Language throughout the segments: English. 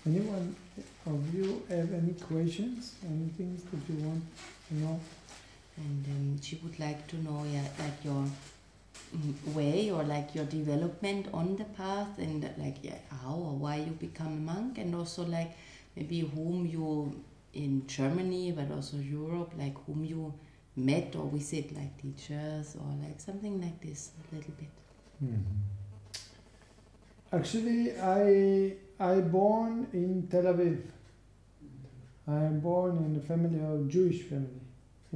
Anyone of you have any questions, any things that you want to know? And she would like to know, like your way or like your development on the path, and like how or why you become a monk, and also like maybe whom you in Germany but also Europe, like whom you met or visit, like teachers or like something like this a little bit. Mm-hmm. Actually, I born in Tel Aviv. I am born in a family of Jewish family.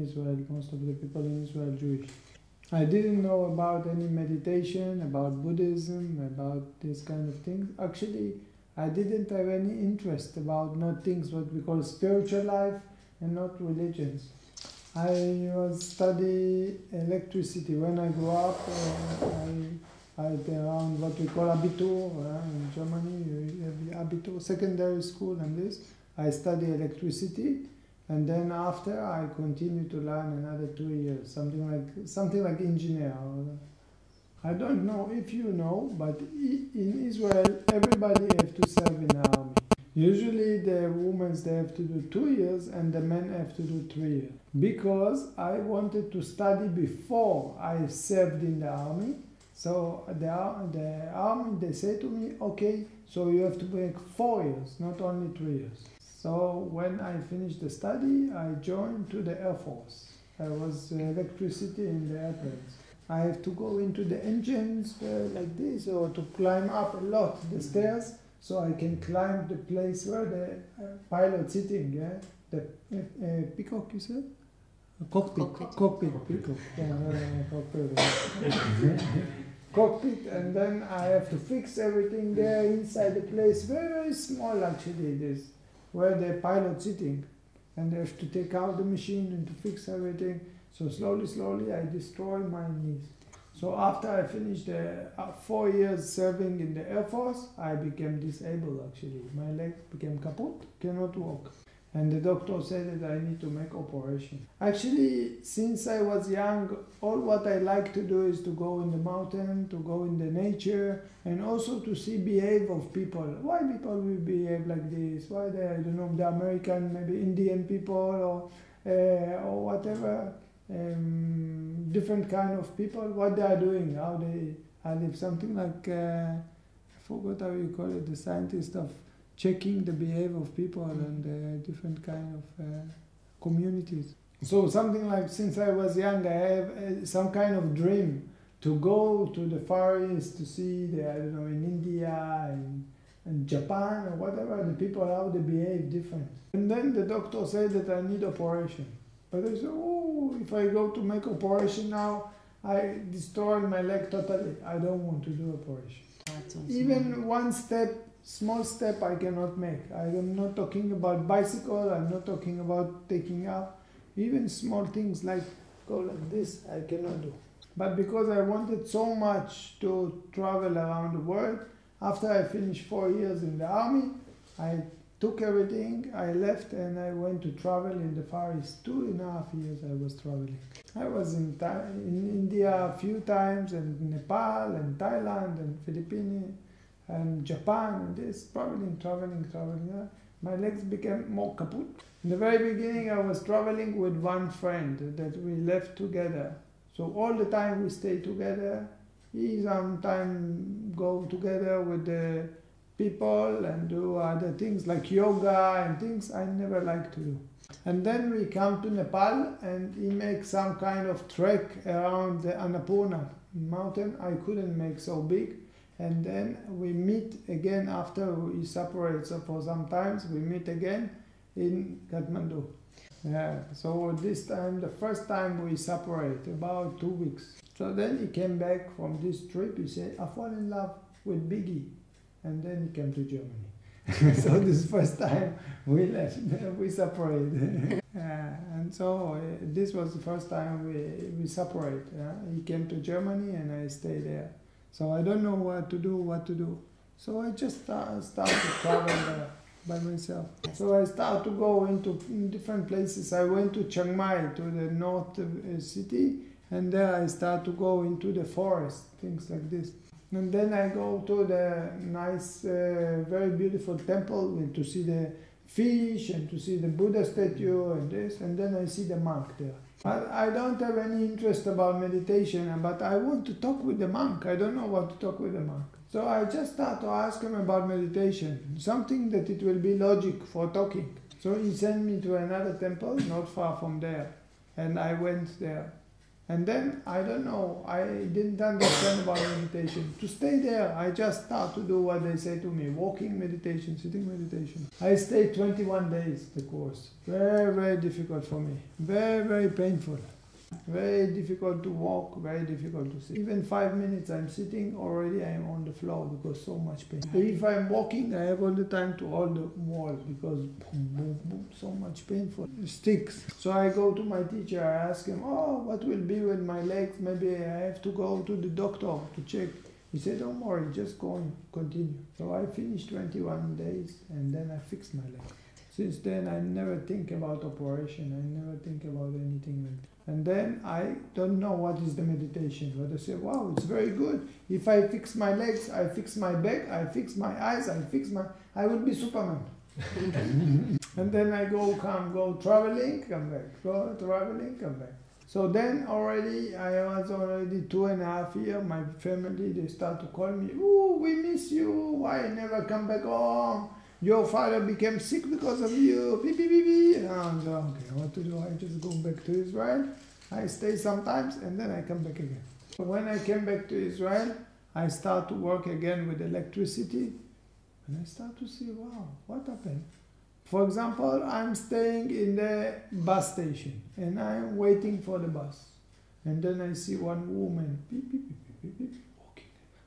Israel, most of the people in Israel are Jewish. I didn't know about any meditation, about Buddhism, about this kind of things. Actually, I didn't have any interest about not things what we call spiritual life and not religions. I was study electricity. When I grew up, I had around what we call Abitur in Germany, you have the Abitur, secondary school and this. I study electricity. And then after, I continue to learn another 2 years, something like engineer. I don't know if you know, but in Israel, everybody have to serve in the army. Usually the women, they have to do 2 years and the men have to do 3 years. Because I wanted to study before I served in the army. So the army, they say to me, okay, so you have to make 4 years, not only 3 years. So when I finished the study, I joined to the Air Force. I was electricity in the airplanes. I have to go into the engines like this, or to climb up a lot the stairs, so I can climb the place where the pilot sitting, the peacock, you said? Cockpit, peacock. Cockpit, and then I have to fix everything there inside the place, very small actually it is, where the pilot sitting, and they have to take out the machine and to fix everything. So slowly I destroy my knees. So after I finished the 4 years serving in the Air Force, I became disabled actually. My leg became kaput, cannot walk. And the doctor said that I need to make operation. Actually, since I was young, all what I like to do is to go in the mountain, to go in the nature, and also to see behave of people. Why people will behave like this? Why they, I don't know, the American, maybe Indian people, or whatever, different kind of people, what they are doing, how they live. Something like, I forgot how you call it, the scientist of checking the behavior of people and different kind of communities. So something like, since I was young, I have some kind of dream to go to the Far East to see the, I don't know, in India and Japan or whatever, the people, how they behave different. And then the doctor said that I need operation. But I said, oh, if I go to make operation now, I destroy my leg totally. I don't want to do operation. Even one step, small step I cannot make. I am not talking about bicycle, I'm not talking about taking out. Even small things like go like this, I cannot do. But because I wanted so much to travel around the world, after I finished 4 years in the army, I took everything, I left and I went to travel in the Far East. 2.5 years I was traveling. I was in India a few times, and Nepal and Thailand and Philippines and Japan, and this, traveling. My legs became more kaput. In the very beginning I was traveling with one friend that we left together. So all the time we stay together. He sometimes go together with the people and do other things like yoga and things I never like to do. And then we come to Nepal and he makes some kind of trek around the Annapurna mountain. I couldn't make so big. And then we meet again after we separate. So for some times we meet again in Kathmandu. Yeah, so this time, the first time we separate, about 2 weeks. So then he came back from this trip, he said, I fall in love with Biggie. And then he came to Germany. So this first time we left, we separated. And so this was the first time we separate. He came to Germany and I stayed there. So I don't know what to do. So I just started to travel by myself. So I started to go into different places. I went to Chiang Mai, to the north city, and there I started to go into the forest, things like this. And then I go to the nice, very beautiful temple to see the fish and to see the Buddha statue and this, and then I see the monk there. I don't have any interest about meditation, but I want to talk with the monk. I don't know what to talk with the monk. So I just start to ask him about meditation, something that it will be logic for talking. So he sent me to another temple, not far from there, and I went there. And then, I don't know, I didn't understand about meditation. To stay there, I just start to do what they say to me, walking meditation, sitting meditation. I stayed 21 days, the course. Very, very difficult for me. Very, very painful. Very difficult to walk, very difficult to sit. Even 5 minutes I'm sitting, already I'm on the floor because so much pain. If I'm walking, I have all the time to hold the wall because boom, boom, boom, so much painful. It sticks. So I go to my teacher, I ask him, oh, what will be with my legs? Maybe I have to go to the doctor to check. He said, don't worry, just go and continue. So I finished 21 days and then I fixed my leg. Since then I never think about operation, I never think about anything like that. And then I don't know what is the meditation, but I say, wow, it's very good. If I fix my legs, I fix my back, I fix my eyes, I will be Superman. And then I go traveling, come back, go traveling, come back. So then already, I was already 2.5 years, my family, they start to call me, oh, we miss you, why you never come back home? Your father became sick because of you. Beep, beep, beep, beep. And I was like, okay, what to do? I just go back to Israel. I stay sometimes and then I come back again. So when I came back to Israel, I start to work again with electricity. And I start to see, wow, what happened? For example, I'm staying in the bus station and I'm waiting for the bus. And then I see one woman, beep, beep, beep, beep, beep, walking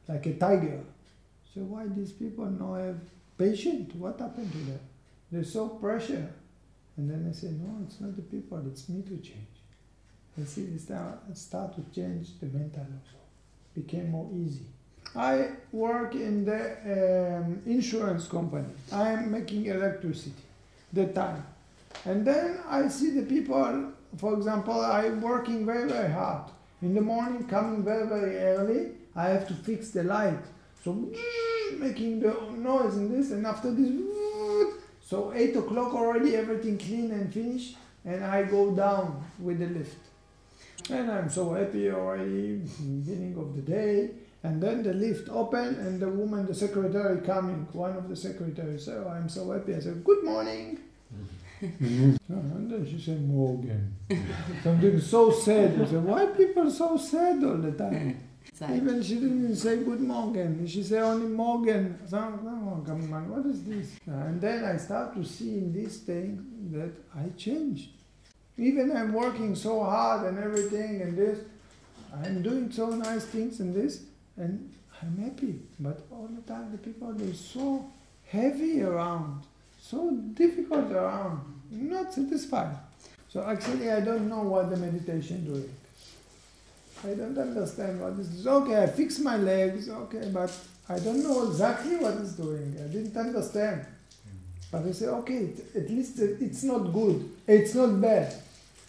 like a tiger. So why these people not have patient? What happened to them? They're so pressure. And then I say, no, it's not the people, it's me to change. And see, I start to change the mental also. Became more easy. I work in the insurance company. I am making electricity, the time. And then I see the people, for example, I'm working very, very hard. In the morning, coming very, very early, I have to fix the light. So making the noise in this, and after this, so 8 o'clock already, everything clean and finished, and I go down with the lift. And I'm so happy already, beginning of the day, and then the lift open, and the woman, the secretary coming, one of the secretaries, so I'm so happy, I said, good morning. And then she said, Morgan. Something so sad. I said, why people so sad all the time? Even she didn't say good morning. She said only Morgan. What is this? And then I start to see in this thing that I changed. Even I'm working so hard and everything and this, I'm doing so nice things and this, and I'm happy. But all the time the people, they're so heavy around, so difficult around, not satisfied. So actually I don't know what the meditation doing. I don't understand what this is. Okay, I fix my legs, okay, but I don't know exactly what it's doing. I didn't understand. But I say, okay, at least it's not good. It's not bad.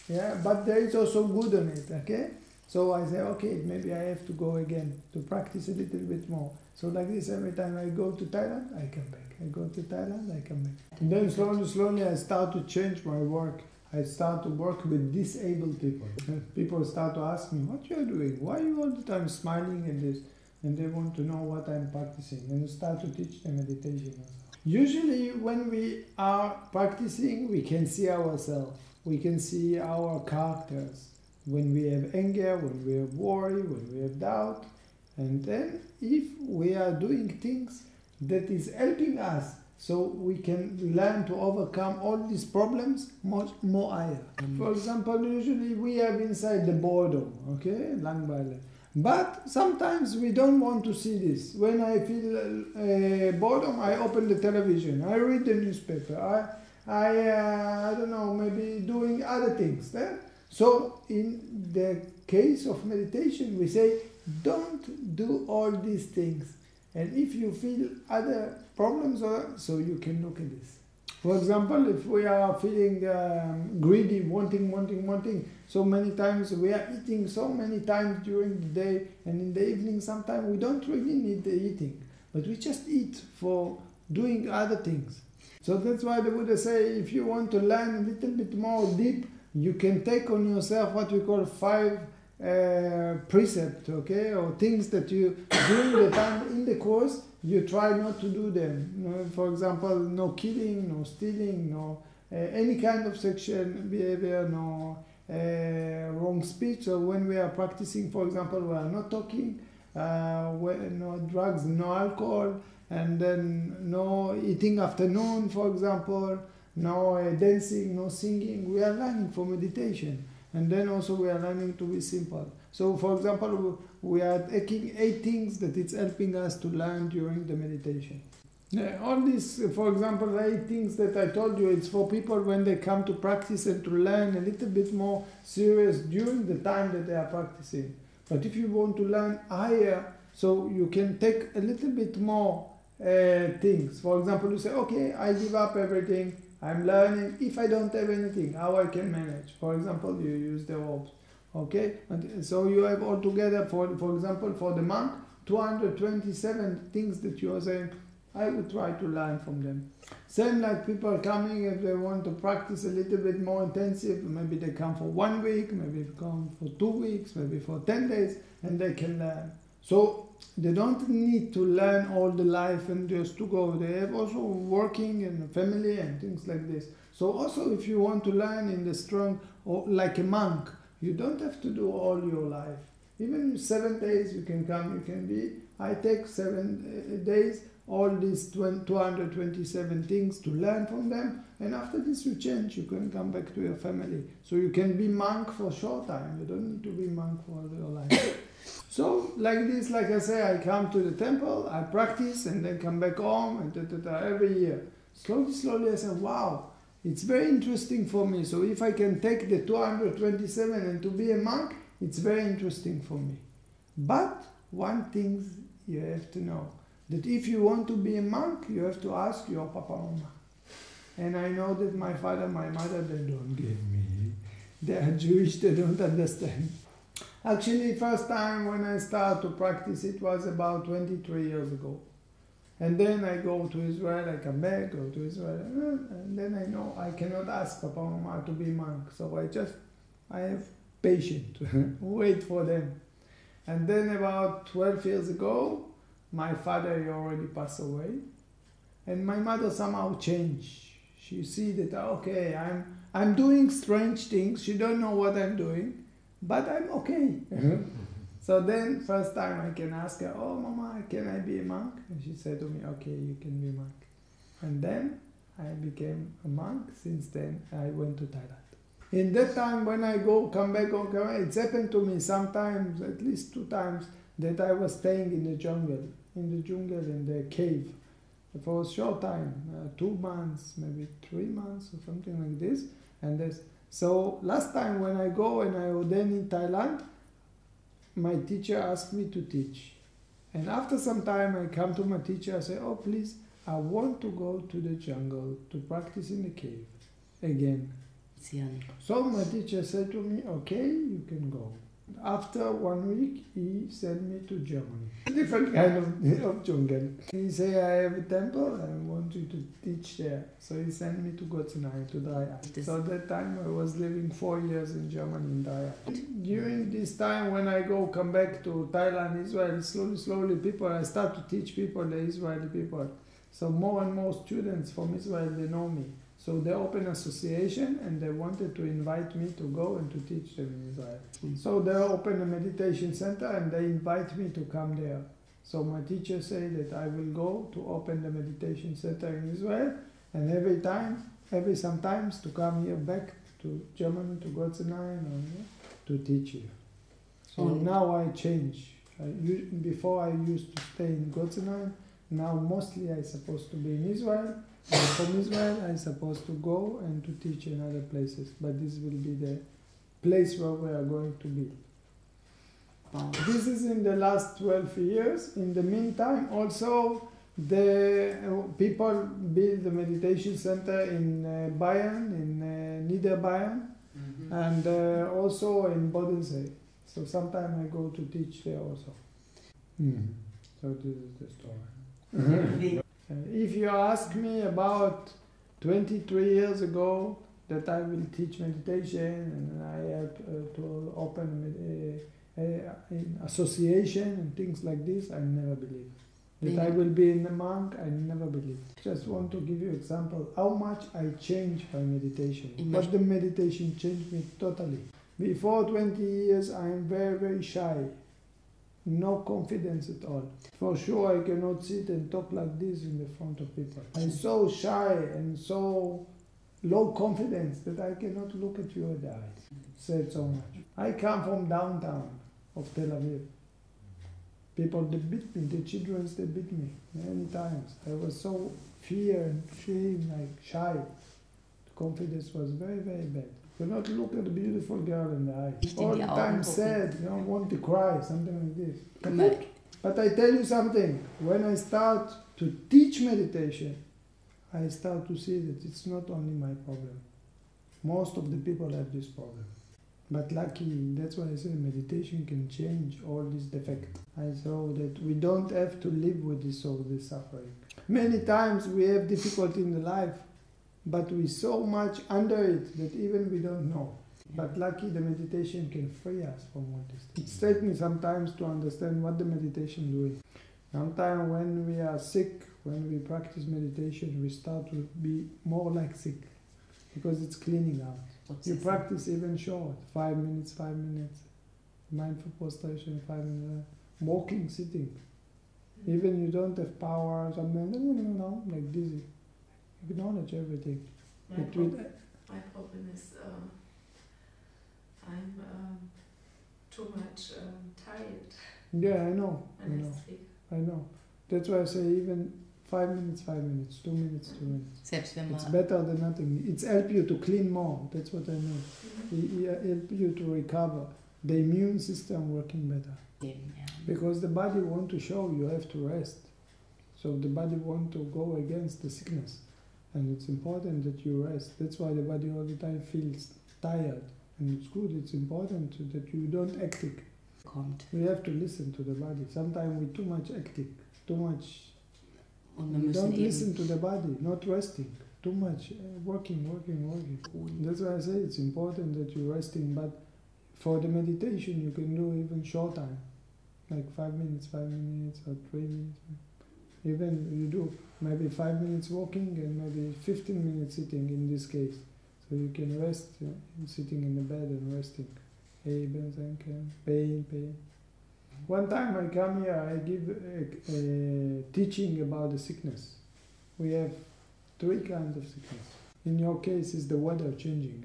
Yeah, but there is also good on it, okay? So I say, okay, maybe I have to go again to practice a little bit more. So like this, every time I go to Thailand, I come back. I go to Thailand, I come back. And then slowly I start to change my work. I start to work with disabled people. People start to ask me, what you are doing? Why are you all the time smiling at this? And they want to know what I'm practicing. And I start to teach them meditation also. Usually when we are practicing, we can see ourselves. We can see our characters. When we have anger, when we have worry, when we have doubt. And then if we are doing things that is helping us, so we can learn to overcome all these problems much more higher. For example, usually we have inside the boredom, okay, but sometimes we don't want to see this. When I feel boredom, I open the television, I read the newspaper, I don't know, maybe doing other things. So in the case of meditation, we say, don't do all these things. And if you feel other problems, so you can look at this. For example, if we are feeling greedy, wanting, so many times we are eating so many times during the day, and in the evening sometimes we don't really need the eating, but we just eat for doing other things. So that's why the Buddha say, if you want to learn a little bit more deep, you can take on yourself what we call 5 precepts, okay, or things that you, during the time in the course, you try not to do them. You know, for example, no killing, no stealing, no any kind of sexual behavior, no wrong speech. So when we are practicing, for example, we are not talking, no drugs, no alcohol, and then no eating afternoon, for example, no dancing, no singing. We are learning for meditation. And then also we are learning to be simple. So for example, we are taking 8 things that it's helping us to learn during the meditation. All these, for example, 8 things that I told you, it's for people when they come to practice and to learn a little bit more serious during the time that they are practicing. But if you want to learn higher, so you can take a little bit more things. For example, you say, okay, I give up everything, I'm learning. If I don't have anything, how I can manage? For example, you use the ropes. Okay, and so you have altogether, for example, for the monk, 227 things that you are saying, I would try to learn from them. Same like people coming, if they want to practice a little bit more intensive, maybe they come for 1 week, maybe they come for 2 weeks, maybe for 10 days, and they can learn. So they don't need to learn all the life and just to go. They have also working and family and things like this. So also if you want to learn in the strong, or like a monk, you don't have to do all your life. Even 7 days you can come, you can be, I take 7 days, all these 227 things to learn from them, and after this you change, you can come back to your family. So you can be monk for a short time, you don't need to be monk for all your life. So like this, like I say, I come to the temple, I practice, and then come back home, and every year. Slowly I say, wow, it's very interesting for me. So if I can take the 227 and to be a monk, it's very interesting for me. But one thing you have to know, that if you want to be a monk, you have to ask your Papa Mama. And I know that my father, my mother, they don't give me. They are Jewish, they don't understand. Actually, first time when I started to practice, it was about 23 years ago. And then I go to Israel, I come back, go to Israel, and then I know I cannot ask Papa Mama to be monk. So I have patience, wait for them. And then about 12 years ago, my father already passed away. And my mother somehow changed. She see that, okay, I'm doing strange things, she don't know what I'm doing, but I'm okay. So then, first time I can ask her, oh Mama, can I be a monk? And she said to me, okay, you can be a monk. And then I became a monk. Since then, I went to Thailand. In that time, when I come back, it's happened to me sometimes, at least 2 times, that I was staying in the jungle, in the cave, for a short time, 2 months, maybe 3 months or something like this. And so last time when I go and I ordained in Thailand, my teacher asked me to teach. And after some time I come to my teacher, I say, oh please, I want to go to the jungle to practice in the cave again. So my teacher said to me, okay, you can go. After 1 week, he sent me to Germany. Different kind of jungle. He said, I have a temple, I want you to teach there. So he sent me to Gotzenai, to Daya. So at that time I was living 4 years in Germany, in Daya. During this time when I come back to Thailand, Israel, slowly I start to teach people, the Israeli people. So more and more students from Israel, they know me. So they opened an association and they wanted to invite me to go and to teach them in Israel. So they opened a meditation center and they invite me to come there. So my teacher said that I will go to open the meditation center in Israel, and sometimes to come here back to Germany, to Gotzenai, to teach here. So now I change. Before I used to stay in Gotzenai, now mostly I'm supposed to be in Israel. And from Israel, I'm supposed to go and to teach in other places, but this will be the place where we are going to be. This is in the last 12 years. In the meantime, also, The people build the meditation center in Bayern, in Niederbayern, and also in Bodensee. So sometimes I go to teach there also. So this is the story. If you ask me about 23 years ago that I will teach meditation and I have to open an association and things like this, I never believe. That I will be a monk, I never believe. Just want to give you an example how much I changed by meditation. But the meditation changed me totally. Before 20 years I am very, very shy. No confidence at all. For sure I cannot sit and talk like this in the front of people. I'm so shy and so low confidence that I cannot look at you in the eyes. Said so much. I come from downtown of Tel Aviv. People, they beat me, the children, they beat me many times. I was so fear and shame, like shy. The confidence was very, very bad. You cannot look at a beautiful girl in the eye. All the time sad, want to cry, something like this. But I tell you something, when I start to teach meditation, I start to see that it's not only my problem. Most of the people have this problem. But lucky, that's why I say meditation can change all these defects. I saw that we don't have to live with all this suffering. Many times we have difficulty in the life, but we so much under it that even we don't know. But lucky the meditation can free us from all this. It takes me sometimes to understand what the meditation doing. Sometimes when we are sick, when we practice meditation, we start to be more like sick because it's cleaning out. You practice even short, 5 minutes, mindful prostration, 5 minutes, walking, sitting. Even you don't have power, something, like dizzy. Acknowledge everything. My problem is I'm too much tired. Yeah, I know. I know. That's why I say even 5 minutes, 2 minutes, 2 minutes. It's better than nothing. It's help you to clean more. That's what I mean. It help you to recover. The immune system working better. Yeah. Because the body want to show you have to rest. So the body want to go against the sickness. And it's important that you rest. That's why the body all the time feels tired. And it's good, it's important that you don't hectic. We have to listen to the body. Sometimes we're too much hectic, too much. We don't listen to the body, not resting. Too much working. That's why I say it's important that you're resting. But for the meditation, you can do even short time, like 5 minutes, or 3 minutes. Even you do maybe 5 minutes walking and maybe 15 minutes sitting in this case. So you can rest sitting in the bed and resting. Pain. One time I come here, I give a teaching about the sickness. We have 3 kinds of sickness. In your case, is the weather changing.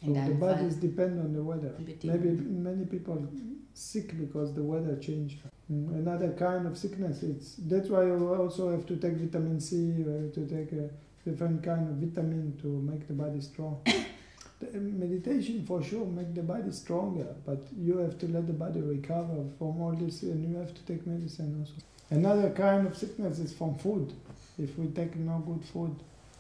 So the bodies depend on the weather. Maybe many people sick because the weather changed. Another kind of sickness, that's why you also have to take vitamin C, you have to take a different kind of vitamin to make the body strong. The meditation for sure make the body stronger, but you have to let the body recover from all this and you have to take medicine also. Another kind of sickness is from food. If we take no good food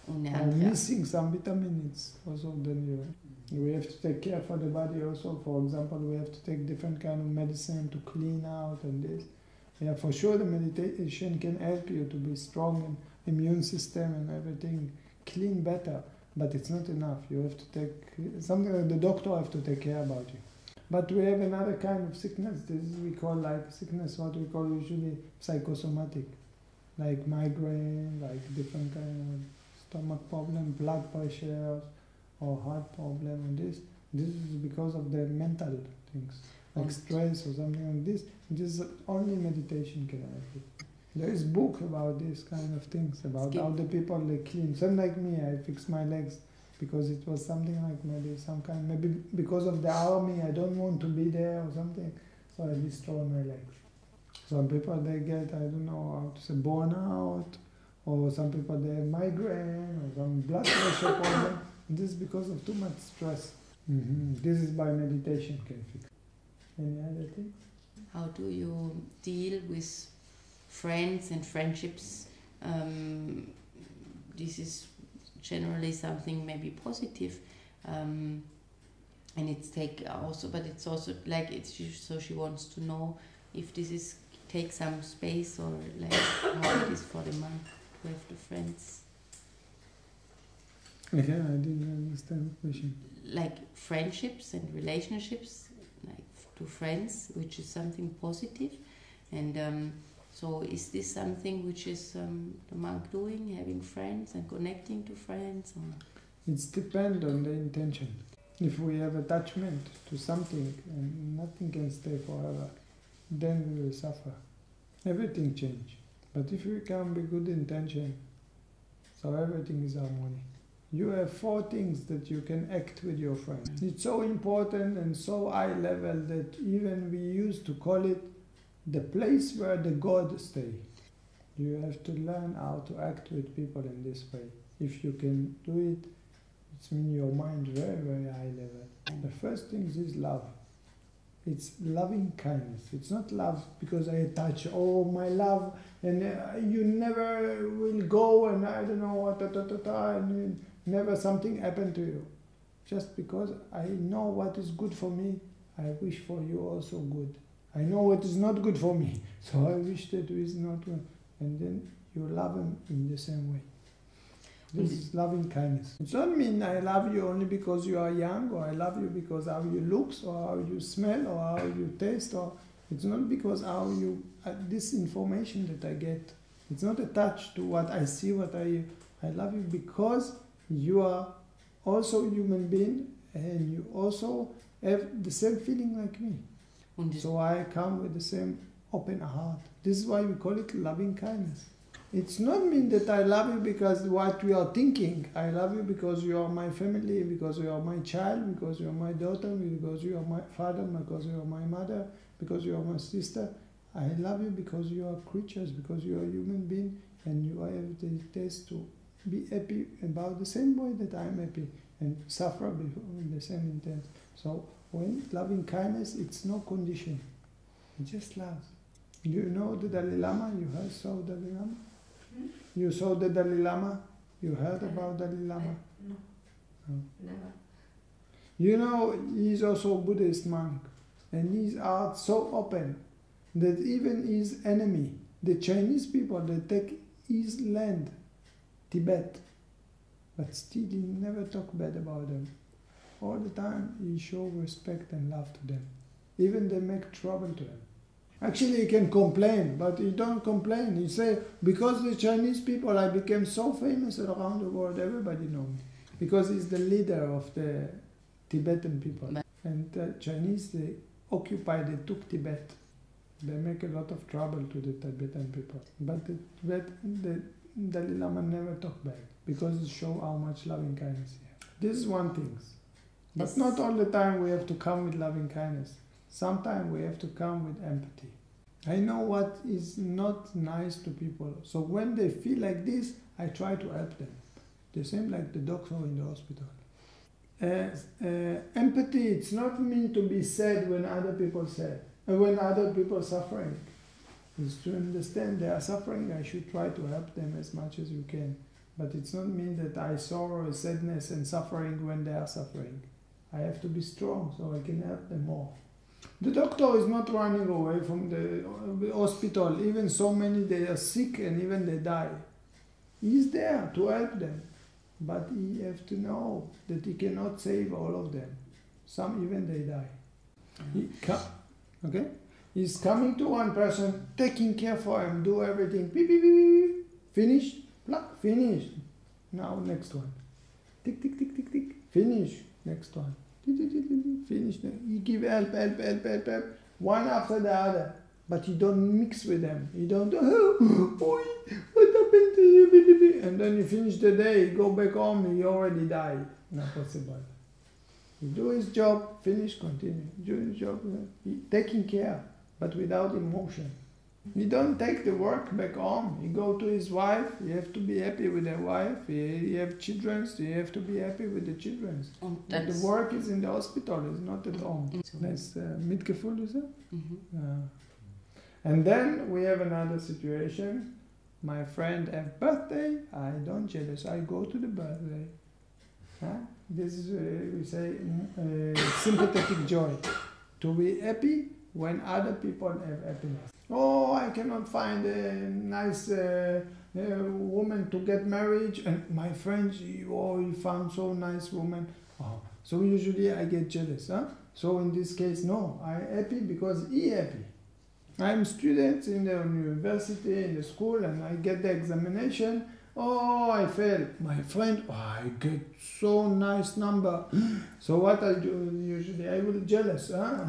or missing some vitamins, also then we have to take care for the body also. For example, we have to take different kind of medicine to clean out and this. Yeah, for sure the meditation can help you to be strong and immune system and everything clean better. But it's not enough. You have to take something like the doctor have to take care about you. But we have another kind of sickness. This we call like sickness, what we call usually psychosomatic, like migraine, like different kind of stomach problem, blood pressure, or heart problem, and this is because of the mental things, like stress or something like this. This only meditation can help you. There is book about this kind of things, about how the people they clean. Some like me, I fixed my legs because it was something like maybe because of the army, I don't want to be there or something, so I destroy my legs. Some people they get, I don't know how to say, burnout, or some people they have migraine, or some blood pressure problem. This is because of too much stress. This is by meditation can fix. Any other things? How do you deal with friends and friendships this is generally something maybe positive, and it's but it's also like so she wants to know if this is take some space or like how it is for the monk to have the friends. Yeah, I didn't understand the question. Like friendships and relationships, like to friends, which is something positive, and so is this something which is the monk doing, having friends and connecting to friends? Or? It depends on the intention. If we have attachment to something and nothing can stay forever, then we will suffer. Everything change. But if we come with good intention, so everything is harmony. You have 4 things that you can act with your friend. It's so important and so high level that even we used to call it the place where the God stay. You have to learn how to act with people in this way. If you can do it, it's in your mind very, very high level. The first thing is love. It's loving kindness. It's not love because I attach, my love, and you never will go, and I don't know what, and never something happen to you. Just because I know what is good for me, I wish for you also good. I know what is not good for me, so I wish that it is not good. And then you love him in the same way. This is loving kindness. It doesn't mean I love you only because you are young, or I love you because how you look, or how you smell, or how you taste, or it's not because how you this information that I get. It's not attached to what I see, I love you because you are also a human being, and you also have the same feeling like me. So I come with the same open heart. This is why we call it loving kindness. It's not mean that I love you because what we are thinking. I love you because you are my family, because you are my child, because you are my daughter, because you are my father, because you are my mother, because you are my sister. I love you because you are creatures, because you are a human being, and you have the taste to be happy about the same way that I am happy, and suffer with the same intent. So when loving kindness, it's no condition. It just love. You know the Dalai Lama? You heard saw Dalai Lama? You saw the Dalai Lama? You heard about Dalai Lama? No, never. You know, he's also a Buddhist monk, and his heart so open that even his enemy, the Chinese people, they take his land, Tibet, but still he never talk bad about them. All the time he show respect and love to them. Even they make trouble to him. Actually, he can complain, but he don't complain. He say, because the Chinese people, I became so famous around the world, everybody know me. Because he's the leader of the Tibetan people. And the Chinese, they took Tibet. They make a lot of trouble to the Tibetan people. But the Dalai Lama never talk bad, because it show how much loving kindness he has. This is one thing. But not all the time we have to come with loving kindness. Sometimes we have to come with empathy. I know what is not nice to people. So when they feel like this, I try to help them. The same like the doctor in the hospital. Empathy, it's not mean to be sad when other people sad. When other people are suffering. It's to understand they are suffering, I should try to help them as much as you can. But it's not mean that I sorrow, sadness and suffering when they are suffering. I have to be strong so I can help them more. The doctor is not running away from the hospital. Even so many, they are sick and even they die. He is there to help them. But he has to know that he cannot save all of them. Some even they die. Okay? He's coming to one person, taking care for him, do everything. Beep, beep, beep, beep. Finished? Pluck, finished. Now next one. Tick, tick, tick, tick, tick. Finish. Next one. Finish. You give help, one after the other. But you don't mix with them. You don't, what happened to you? And then you finish the day, go back home, you already died. Not possible. You do his job, finish, continue. Do his job, taking care, but without emotion. You don't take the work back home. You go to his wife, you have to be happy with the wife. You have children, so you have to be happy with the children. The work is in the hospital, it's not at home. That's Mitgefühl, is it? And then we have another situation. My friend have birthday, I don't jealous, I go to the birthday. Huh? This is, we say, sympathetic joy. To be happy when other people have happiness. Oh, I cannot find a nice woman to get married, and my friend, he found so nice woman. Oh, so usually I get jealous. Huh? So in this case, no, I'm happy because he happy. I'm student in the university, in the school, and I get the examination. Oh, I failed. My friend, I get so nice number. So what I do usually, I will jealous. Huh?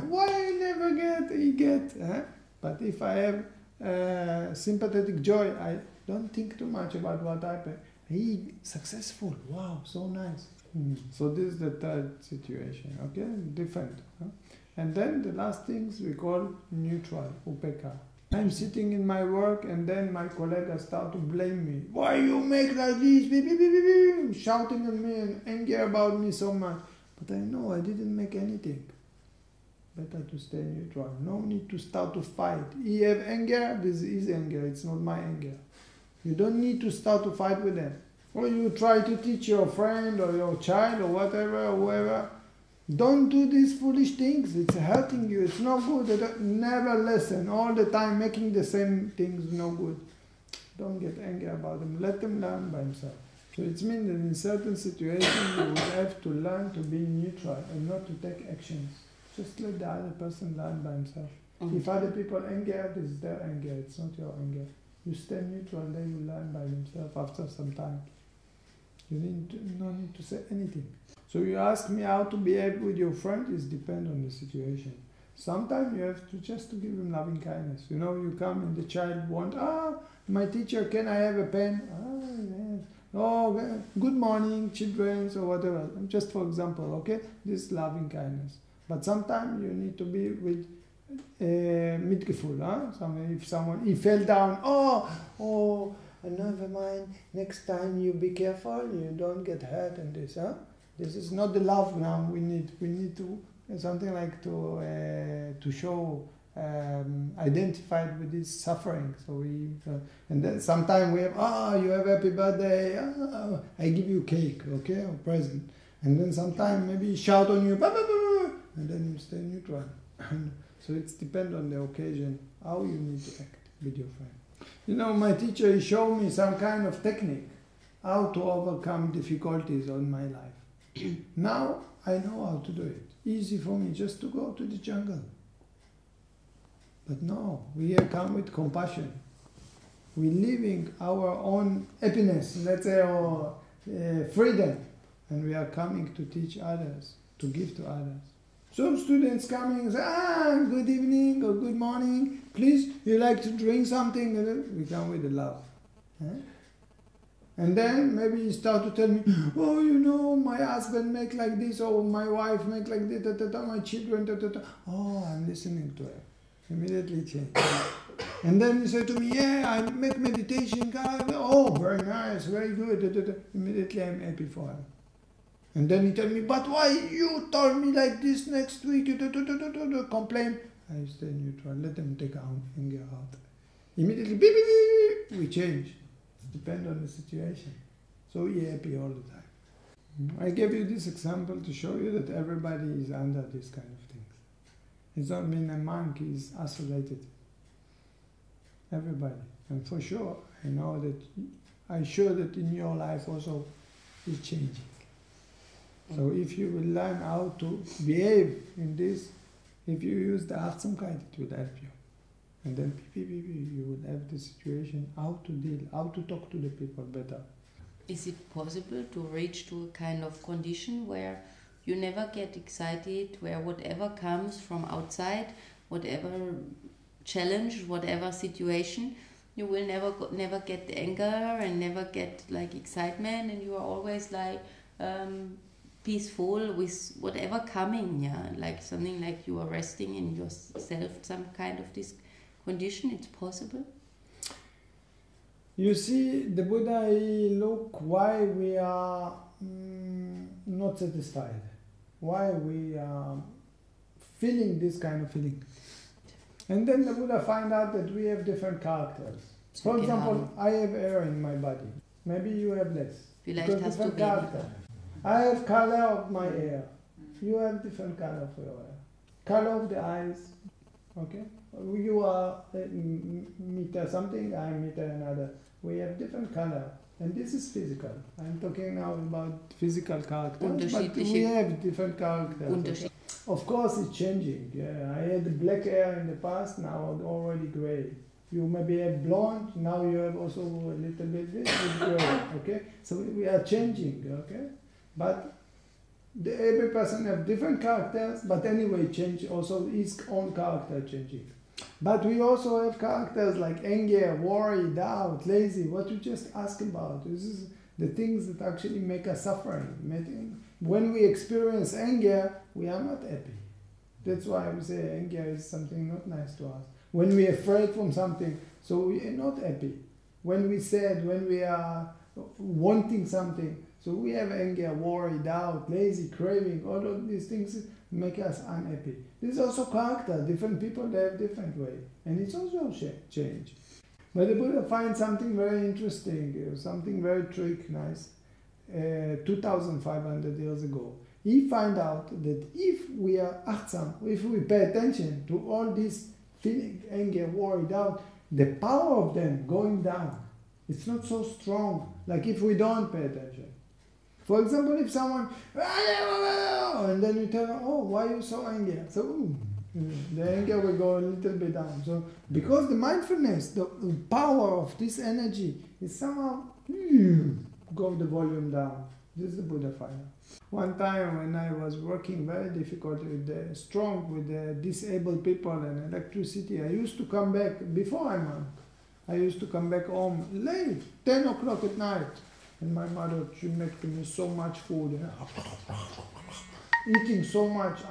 Why I never get, he get. Huh? But if I have sympathetic joy, I don't think too much about what happened. He successful. Wow, so nice. So this is the third situation. Okay, different. Huh? And then the last things we call neutral, upeka. I'm sitting in my work and then my colleagues start to blame me. Why you make like this? Shouting at me and angry about me so much. But I know I didn't make anything. Better to stay neutral. No need to start to fight. He have anger, this is anger. It's not my anger. You don't need to start to fight with them. Or you try to teach your friend or your child or whatever, or whoever. Don't do these foolish things. It's hurting you. It's not good. Never listen. All the time making the same things no good. Don't get angry about them. Let them learn by themselves. So it means that in certain situations you will have to learn to be neutral and not to take actions. Just let the other person learn by himself. If other people anger, this is their anger. It's not your anger. You stay neutral, they will learn by themselves after some time. You no need to say anything. So you ask me how to behave with your friend, it depends on the situation. Sometimes you have to just to give him loving kindness. You know, you come and the child wants, my teacher, can I have a pen? Yes. Oh, good morning, children, or whatever. Just for example, okay? This is loving kindness. But sometimes you need to be with mitgefühl. If someone, he fell down, never mind, next time you be careful, you don't get hurt and this, This is not the love now we need. We need to something like to show identified with this suffering. So we and then sometimes we have you have happy birthday. I give you cake, okay, or present. And then sometimes maybe shout on you, and then you stay neutral. So it depends on the occasion how you need to act with your friend. You know, my teacher he showed me some kind of technique how to overcome difficulties in my life. Now I know how to do it. Easy for me just to go to the jungle. But no, we here come with compassion. We're living our own happiness, let's say, or freedom. And we are coming to teach others, to give to others. Some students coming and say, good evening or good morning. Please, you like to drink something? We come with the love. And then maybe you start to tell me, my husband make like this, or my wife make like this, my children, I'm listening to her. Immediately change. And then you say to me, I make meditation, God. Oh, very nice, very good. Immediately I'm happy for her. And then he tell me, but why you told me like this next week, complain. I stay neutral, let them take out anger out. Immediately, beep, beep, beep, we change. Depend on the situation. So we're happy all the time. I gave you this example to show you that everybody is under this kind of things. It doesn't mean a monk is isolated. Everybody. And for sure, I'm sure that in your life also is changing. So if you will learn how to behave in this, if you use the Achtsamkeit, it will help you. And then you will have the situation, how to deal, how to talk to the people better. Is it possible to reach to a kind of condition where you never get excited, where whatever comes from outside, whatever challenge, whatever situation, you will never get the anger and never get like excitement, and you are always like peaceful with whatever coming, like something like you are resting in yourself, some kind of this condition, it's possible? You see, the Buddha, he look why we are not satisfied, why we are feeling this kind of feeling. And then the Buddha find out that we have different characters. For example, I have hair in my body. Maybe you have less. Vielleicht hast du different weniger. character. I have color of my hair. You have different color of your hair. Color of the eyes. Okay? You are meter something, I am meter another. We have different color. And this is physical. I'm talking now about physical characters, but we have different characters. Okay? Of course it's changing. Yeah, I had black hair in the past, now already gray. You maybe have blonde, now you have also a little bit this with gray. Okay? So we are changing, okay? But every person have different characters, but anyway change also his own character changing. But we also have characters like anger, worry, doubt, lazy, what you just asked about. This is the things that actually make us suffering. When we experience anger, we are not happy. That's why we say anger is something not nice to us. When we are afraid from something, so we are not happy. When we sad, when we are wanting something, so we have anger, worry, doubt, lazy, craving, all of these things make us unhappy. This is also character. Different people, they have different way. And it's also change. But the Buddha finds something very interesting, something very nice. 2,500 years ago. He found out that if we are achtsam, if we pay attention to all these feelings, anger, worry, doubt, the power of them going down. It's not so strong like if we don't pay attention. For example, if someone, and then you tell them, oh, why are you so angry? So the anger will go a little bit down. So because the mindfulness, the power of this energy is somehow go the volume down. This is the Buddha fire. One time when I was working very difficult with the disabled people and electricity, I used to come back, before I'm monk, I used to come back home late, 10 o'clock at night. And my mother, she make me so much food, eating so much,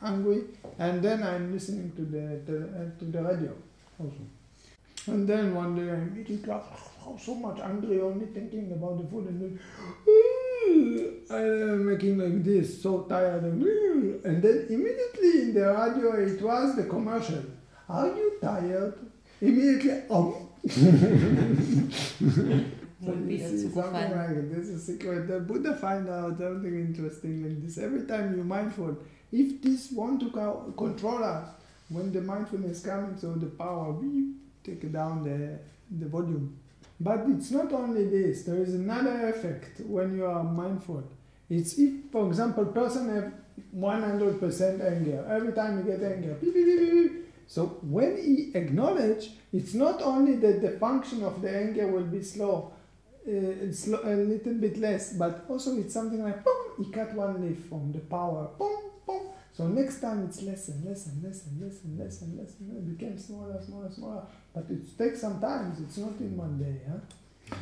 hungry. And then I'm listening to the radio also. And then one day I'm eating so much hungry, only thinking about the food, and then I'm making like this, so tired, and then immediately in the radio it was the commercial. Are you tired? Immediately, So you see something like it. This is secret. The Buddha find out something interesting like this. Every time you're mindful, if this want to control us, when the mindfulness comes, so the power, we take down the volume. But it's not only this. There is another effect when you are mindful. It's if, for example, person have 100% anger. Every time you get anger, beep, beep, beep, beep. So when he acknowledge, it's not only that the function of the anger will be slow, it's a little bit less, but also it's something like, boom, he cut one leaf from the power, boom, boom. So next time it's less and less and less and less and less and less, and it became smaller, smaller, smaller. But it takes some time, it's not in one day. Huh?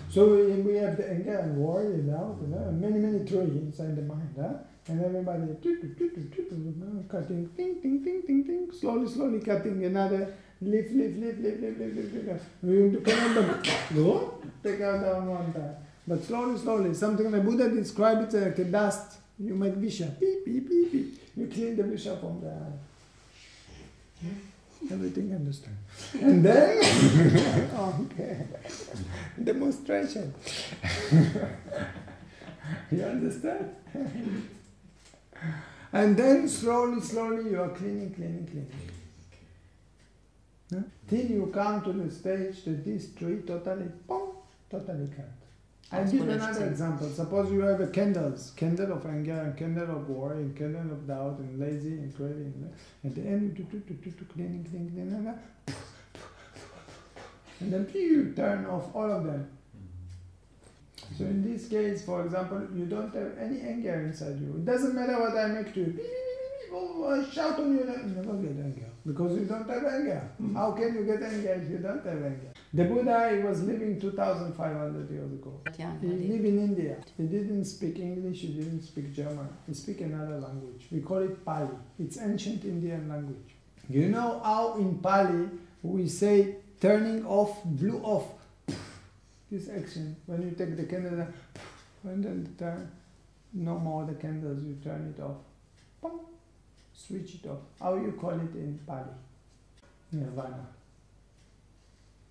So we have the anger and worry and doubt, many trees inside the mind. Huh? And everybody cutting, ting, ting, ting, ting, ting, slowly cutting another leaf. You cannot go, take out down one time. But slowly, something like Buddha described it like a dust. You make visha, beep, beep, beep, beep. You clean the visha from the eye. Everything understand. And then, okay, demonstration. You understand? And then slowly you are cleaning. Huh? Till you come to the stage that this tree totally cut. I'll give another example. Suppose you have a candle of anger, and candle of worry, and candle of doubt, and lazy, and craving. At the end, you cleaning, and then you turn off all of them. So in this case, for example, you don't have any anger inside you. It doesn't matter what I make to you. I shout on you, you never get anger. Because you don't have anger. How can you get anger if you don't have anger? The Buddha, he was living 2,500 years ago. He lived in India. He didn't speak English, he didn't speak German. He spoke another language. We call it Pali. It's ancient Indian language. You know how in Pali we say turning off, blew off. This action, when you take the candle and then turn, no more the candles, you turn it off. Pum, switch it off. How you call it in Pali? Nirvana.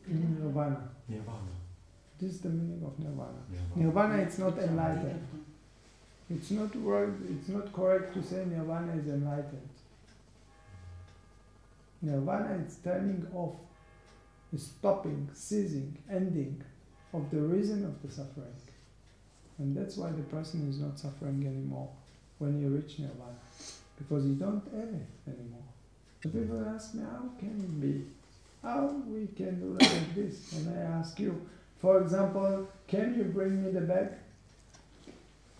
Nirvana. Nirvana. This is the meaning of nirvana. Nirvana, it's not enlightened. It's not word, it's not correct to say nirvana is enlightened. Nirvana is turning off, is stopping, ceasing, ending of the reason of the suffering. And that's why the person is not suffering anymore when you reach nirvana. Because you don't have it anymore. So people ask me, how can it be? How we can do like this? And I ask you, for example, can you bring me the bag?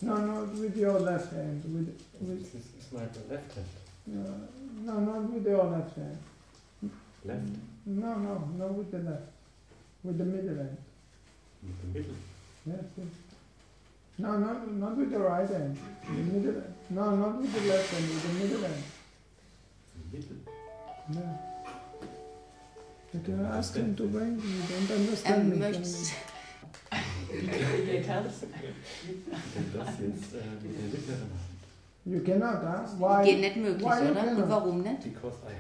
No, not with your left hand. It's my left hand. No, not with your left hand. Left? No, not with the left. With the middle hand. With the middle? Yes, yes. No, not with the right hand. The middle hand. No, not with the left hand, with the middle hand. The middle? Yeah. You can ask him to bring, you don't understand me. Denn das jetzt mit der mittleren Hand. You cannot, huh? Why? Geht nicht möglich, Why you oder? cannot? Und warum nicht? Because I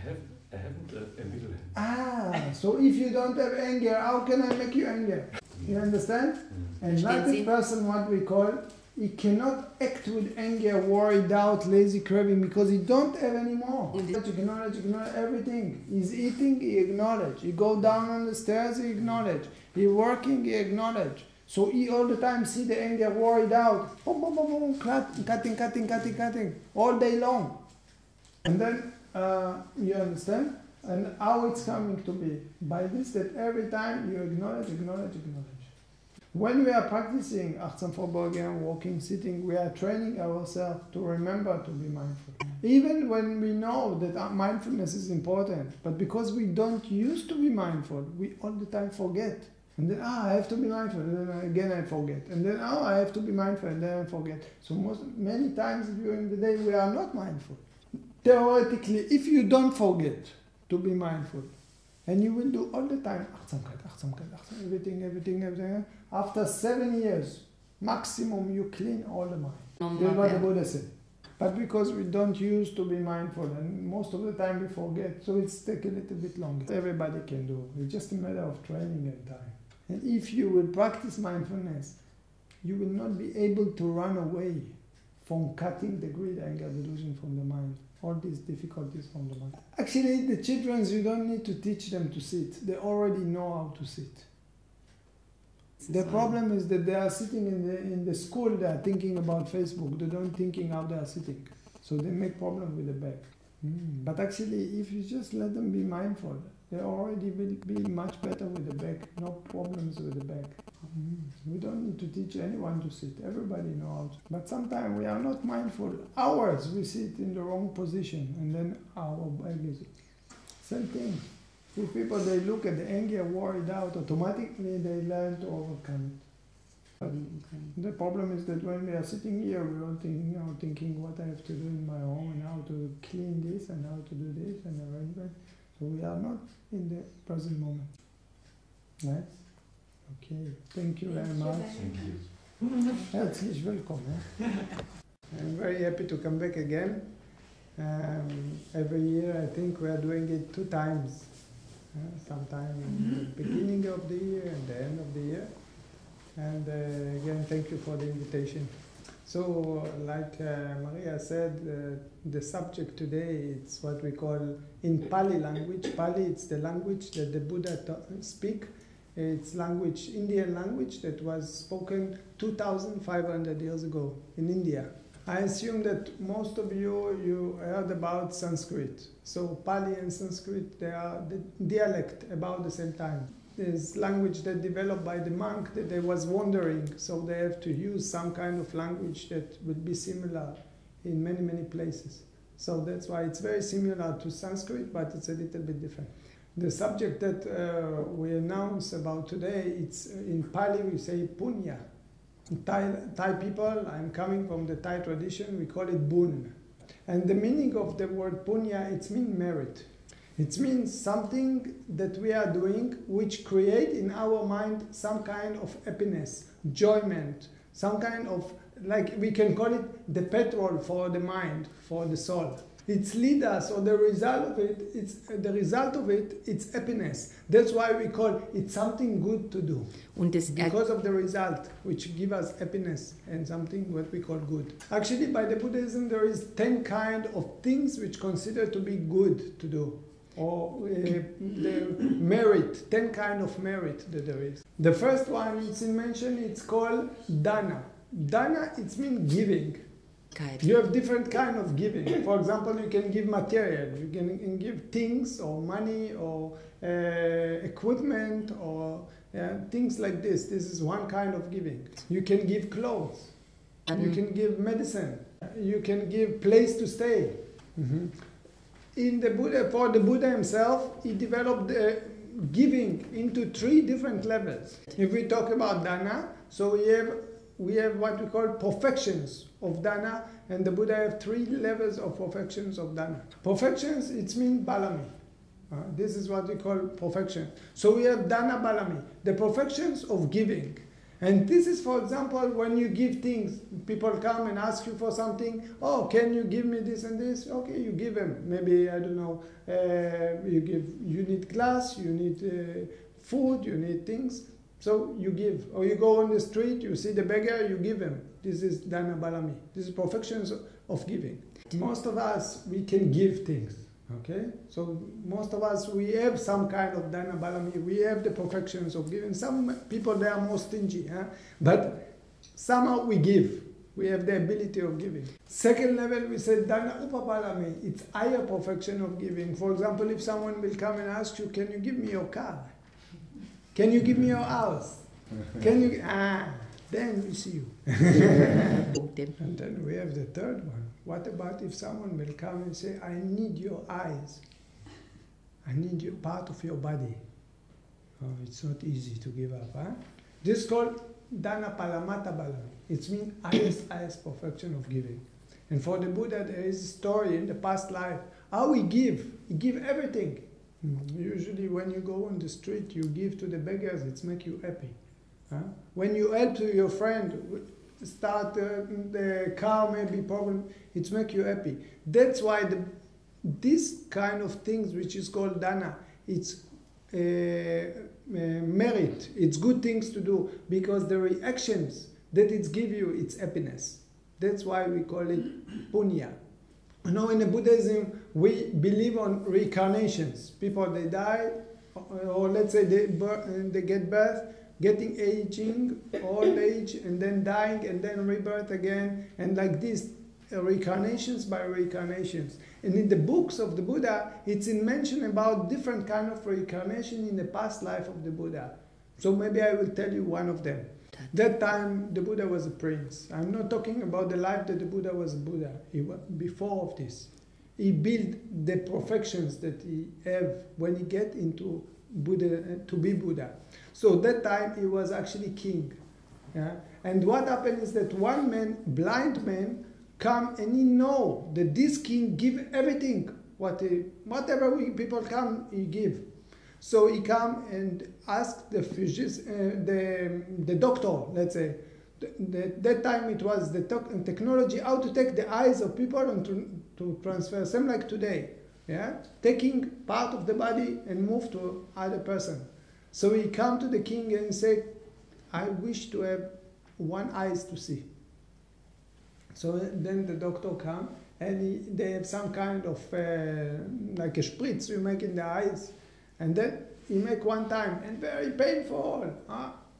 haven't a middle hand. Ah, so if you don't have anger, how can I make you anger? You understand? Enlightened person, what we call, he cannot act with anger, worry, doubt, lazy, craving, because he don't have anymore. You acknowledge everything. He's eating, he acknowledge. He go down on the stairs, he acknowledge. He working, he acknowledge. So he all the time see the anger, worry, doubt, boom, boom, boom, boom, cutting, all day long. And then, you understand? And how it's coming to be? By this, that every time you acknowledge. When we are practicing Achtsam Vorbeuging, walking, sitting, we are training ourselves to remember to be mindful. Even when we know that mindfulness is important, but because we don't used to be mindful, we all the time forget. And then, I have to be mindful, and then again I forget. And then, I have to be mindful, and then I forget. So many times during the day we are not mindful. Theoretically, if you don't forget to be mindful, and you will do all the time, everything. After 7 years, maximum, you clean all the mind. That's what the Buddha said. But because we don't use to be mindful, and most of the time we forget, so it's take a little bit longer. Everybody can do. It's just a matter of training and time. And if you will practice mindfulness, you will not be able to run away from cutting the greed, anger, delusion from the mind. All these difficulties from the mind. Actually, the children, you don't need to teach them to sit. They already know how to sit. The problem is that they are sitting in the school, they are thinking about Facebook. They don't thinking how they are sitting. So they make problem with the back. But actually, if you just let them be mindful, they already will be much better with the back. No problems with the back. We don't need to teach anyone to sit. Everybody knows. But sometimes we are not mindful. Hours we sit in the wrong position, and then our back is same thing. If people, they look at the anger, worried out, automatically they learn to overcome it. But the problem is that when we are sitting here, we are thinking what I have to do in my home, and how to clean this, and how to do this, and arrangement. So we are not in the present moment. Right? Okay, thank you very much. Thank you. Herzlich willkommen. I'm very happy to come back again. Every year I think we are doing it 2 times. Sometime in the beginning of the year and the end of the year. And again, thank you for the invitation. So, like Maria said, the subject today, it's what we call in Pali language. Pali, it's the language that the Buddha speak. It's language, Indian language that was spoken 2,500 years ago in India. I assume that most of you heard about Sanskrit. So Pali and Sanskrit, they are the dialect about the same time. There's language that developed by the monk that they was wandering, so they have to use some kind of language that would be similar in many, many places. So that's why it's very similar to Sanskrit, but it's a little bit different. The subject that we announce about today, it's in Pali we say Punya. Thai people, I'm coming from the Thai tradition, we call it Bun. And the meaning of the word Punya, it means merit. It means something that we are doing which create in our mind some kind of happiness, enjoyment, some kind of, like we can call it the petrol for the mind, for the soul. It's lead us, or the result of it, it's happiness. That's why we call it something good to do. Because of the result, which give us happiness and something what we call good. Actually, by the Buddhism, there is 10 kind of things which consider to be good to do. Or the merit, 10 kind of merit that there is. The first one it's mentioned, it's called dana. Dana, it means giving. You have different kind of giving. For example, you can give material, you can give things or money or equipment or things like this. This is one kind of giving. You can give clothes, you can give medicine, you can give place to stay. In the Buddha, for the Buddha himself, he developed giving into 3 different levels. If we talk about dana, so we have what we call perfections of dana, and the Buddha have 3 levels of perfections of dana. Perfections, it means balami. This is what we call perfection. So we have dana balami, the perfections of giving. And this is, for example, when you give things, people come and ask you for something. Oh, can you give me this and this? Okay, you give them. Maybe, I don't know, you need glass, you need food, you need things. So you give. Or you go on the street, you see the beggar, you give him. This is dana balami. This is perfections of giving. Most of us, we can give things. Okay, so most of us, we have some kind of dana balami, we have the perfections of giving. Some people, they are more stingy, but somehow we give. We have the ability of giving. Second level, we say dana upabalami, it's higher perfection of giving. For example, if someone will come and ask you, can you give me your car? Can you give me your house? Can you, then we see you. And then we have the third one. What about if someone will come and say, I need your eyes. I need you part of your body. Oh, it's not easy to give up. This is called dana palamata balami. It means highest perfection of giving. And for the Buddha, there is a story in the past life. How he give. He give everything. Usually when you go on the street, you give to the beggars, it makes you happy. When you help your friend, start the car maybe problem, it makes you happy. That's why this kind of things which is called dana, it's merit, it's good things to do, because the reactions that it gives you, it's happiness. That's why we call it punya. You know, in the Buddhism, we believe on reincarnations. People, they die, or let's say they get birth, getting aging, old age, and then dying, and then rebirth again, and like this, reincarnations by reincarnations. And in the books of the Buddha, it's mentioned about different kind of reincarnation in the past life of the Buddha. So maybe I will tell you one of them. That time, the Buddha was a prince. I'm not talking about the life that the Buddha was a Buddha. Before of this, he built the perfections that he have when he get into Buddha, to be Buddha. So that time he was actually king. And what happened is that one man, blind man, come and he know that this king give everything. Whatever people come, he give. So he come and ask the doctor, let's say. That time it was the technology, how to take the eyes of people and to transfer, same like today. Taking part of the body and move to other person. So he come to the king and say, I wish to have one eyes to see. So then the doctor come and they have some kind of like a spritz you make in the eyes, and then he make one time and very painful.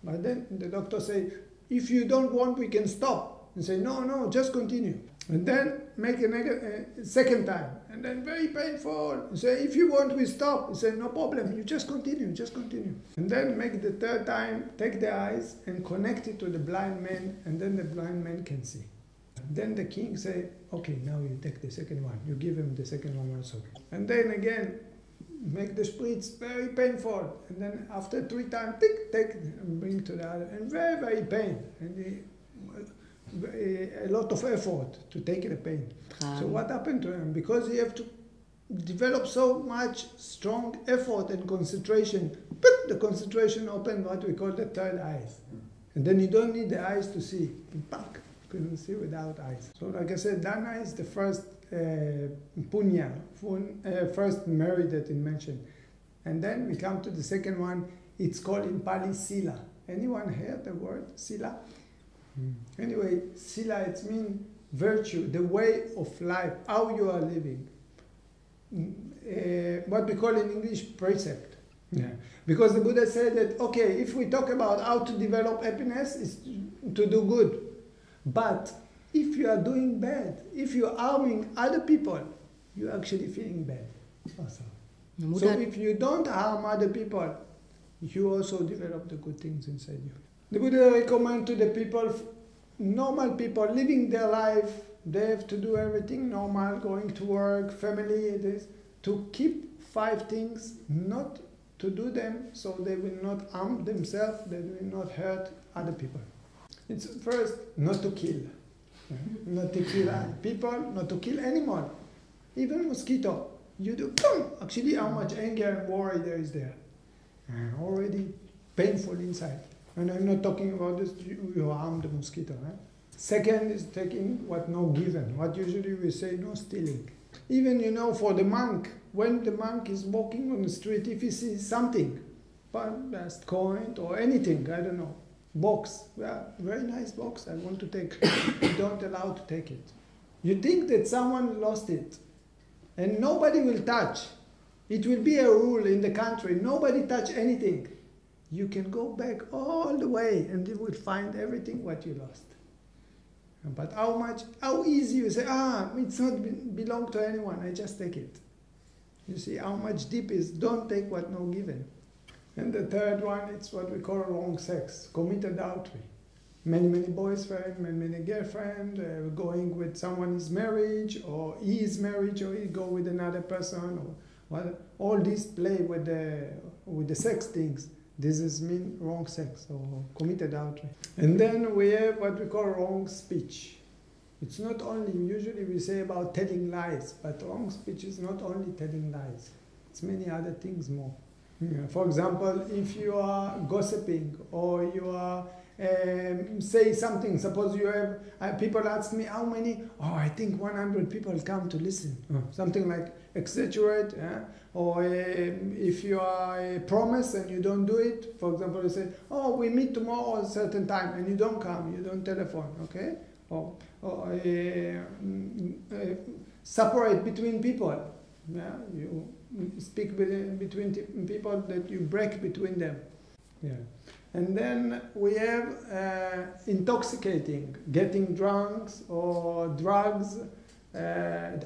But then the doctor say, if you don't want, we can stop. And say, no, just continue. And then make a second time, and then very painful. And say, if you want, we stop. He say, no problem, you just continue. And then make the third time, take the eyes and connect it to the blind man, and then the blind man can see. Then the king say, okay, now you take the second one. You give him the second one also. And then again, make the spritz very painful. And then after 3 times, take, and bring to the other. And very, very pain. And a lot of effort to take the pain. So what happened to him? Because he have to develop so much strong effort and concentration, the concentration opened what we call the third eye. And then you don't need the eyes to see. couldn't see without eyes. So like I said, Dana is the first Punna, first merit that it mentioned. And then we come to the second one. It's called in Pali Sila. Anyone heard the word Sila? Anyway, Sila, it means virtue, the way of life, how you are living. What we call in English precept. Yeah. Because the Buddha said that, okay, if we talk about how to develop happiness, it's to do good. But if you are doing bad, if you are harming other people, you're actually feeling bad also. So if you don't harm other people, you also develop the good things inside you. The Buddha recommends to the people, normal people living their life, they have to do everything normal, going to work, family, this, to keep 5 things, not to do them so they will not harm themselves, they will not hurt other people. It's first, not to kill. Not to kill people, not to kill animal. Even mosquito. You do, actually how much anger and worry there is there. Already painful inside. And I'm not talking about this, you harm the mosquito. Second is taking what no given. What usually we say, no stealing. Even, you know, for the monk, when the monk is walking on the street, if he sees something, last coin or anything, I don't know, box, very nice box, I want to take, you don't allow to take it. You think that someone lost it, and nobody will touch. It will be a rule in the country, nobody touch anything. You can go back all the way and you will find everything what you lost. But how easy you say, it's not belong to anyone, I just take it. You see how much deep is, don't take what no given. And the third one, it's what we call wrong sex, committed adultery. Many boyfriends, many girlfriends, going with someone's marriage, or his marriage, or he go with another person, or what, all this play with the sex things. This is mean wrong sex, or committed adultery. And then we have what we call wrong speech. It's not only, usually we say about telling lies, but wrong speech is not only telling lies. It's many other things more. Yeah. For example, if you are gossiping, or you are say something, suppose you have, people ask me how many, I think 100 people come to listen. Something like exaggerate, or if you are a promise and you don't do it, for example, you say, we meet tomorrow at a certain time, and you don't come, you don't telephone, okay? Or separate between people, you speak between people that you break between them. Yeah. And then we have intoxicating, getting drunk or drugs.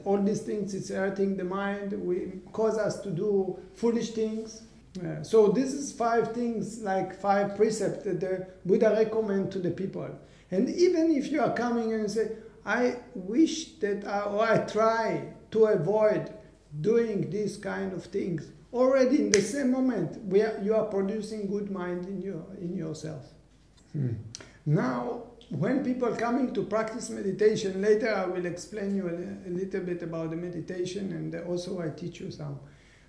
All these things, it's hurting the mind. We cause us to do foolish things. So this is 5 things, like 5 precepts that the Buddha recommend to the people. And even if you are coming and say, I wish that, or I try to avoid doing these kind of things, already in the same moment you are producing good mind in yourself. Now, when people coming to practice meditation, later I will explain you a little bit about the meditation, and also I teach you some.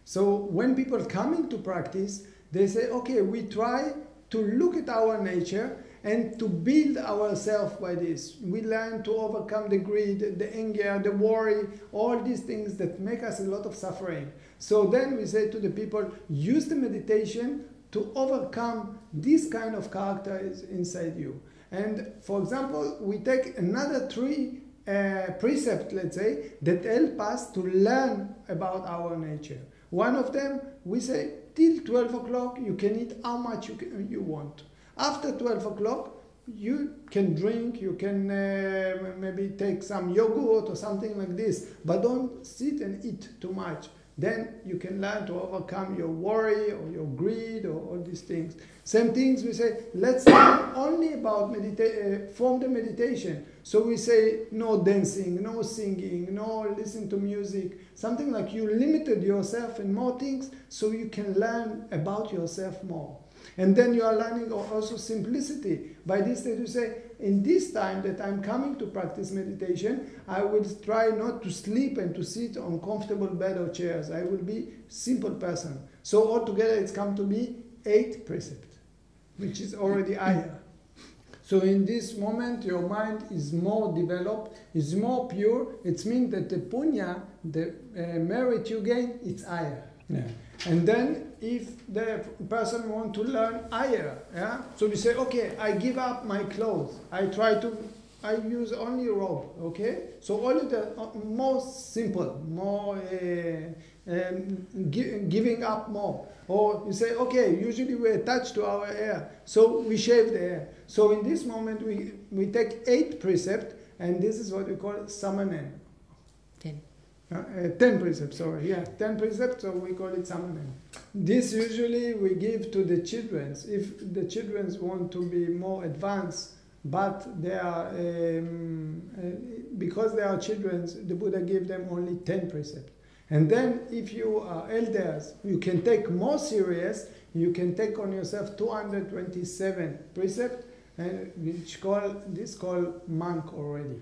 So when people coming to practice, they say, okay, we try to look at our nature and to build ourselves by this. We learn to overcome the greed, the anger, the worry, all these things that make us a lot of suffering. So then we say to the people, use the meditation to overcome this kind of characters inside you. And for example, we take another 3 precepts, let's say, that help us to learn about our nature. One of them, we say, till 12 o'clock you can eat how much you want. After 12 o'clock, you can drink, you can maybe take some yogurt or something like this, but don't sit and eat too much. Then you can learn to overcome your worry or your greed or all these things. Same things we say, let's learn only about form the meditation. So we say no dancing, no singing, no listen to music. Something like you limited yourself in more things so you can learn about yourself more. And then you are learning also simplicity. By this that you say, in this time that I'm coming to practice meditation, I will try not to sleep and to sit on comfortable bed or chairs. I will be simple person. So altogether it's come to be 8 precepts, which is already higher. So in this moment, your mind is more developed, is more pure. It means that the punya, the merit you gain, it's higher. Yeah. And then if the person want to learn higher, yeah, so we say, okay, I give up my clothes. I use only robe, okay? So only the most simple, more giving up more. Or you say, okay, usually we attach to our hair, so we shave the hair. So in this moment we take 8 precepts, and this is what we call samanen. 10. 10 precepts, sorry, yeah, 10 precepts, so we call it samanen. This usually we give to the children. If the children want to be more advanced, but they are, because they are children, the Buddha gave them only 10 precepts. And then if you are elders, you can take more serious, you can take on yourself 227 precepts, and this called monk already.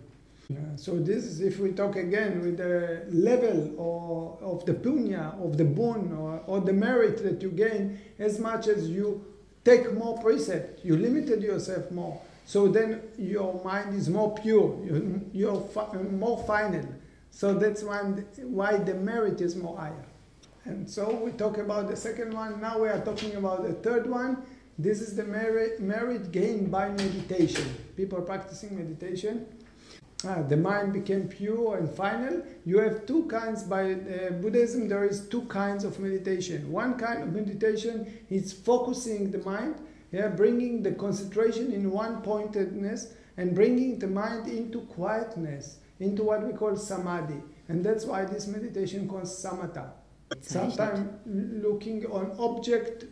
Yeah, so this is, if we talk again with the level of the punya, of the boon, or the merit that you gain, as much as you take more precepts, you limited yourself more. So then your mind is more pure, you're more final. So that's why the merit is more higher. And so we talk about the second one. Now we are talking about the third one. This is the merit gained by meditation. People practicing meditation. The mind became pure and final. You have 2 kinds. By Buddhism, there is 2 kinds of meditation. One kind of meditation is focusing the mind, bringing the concentration in one-pointedness and bringing the mind into quietness, into what we call samadhi. And that's why this meditation called samatha. Sometimes looking on object,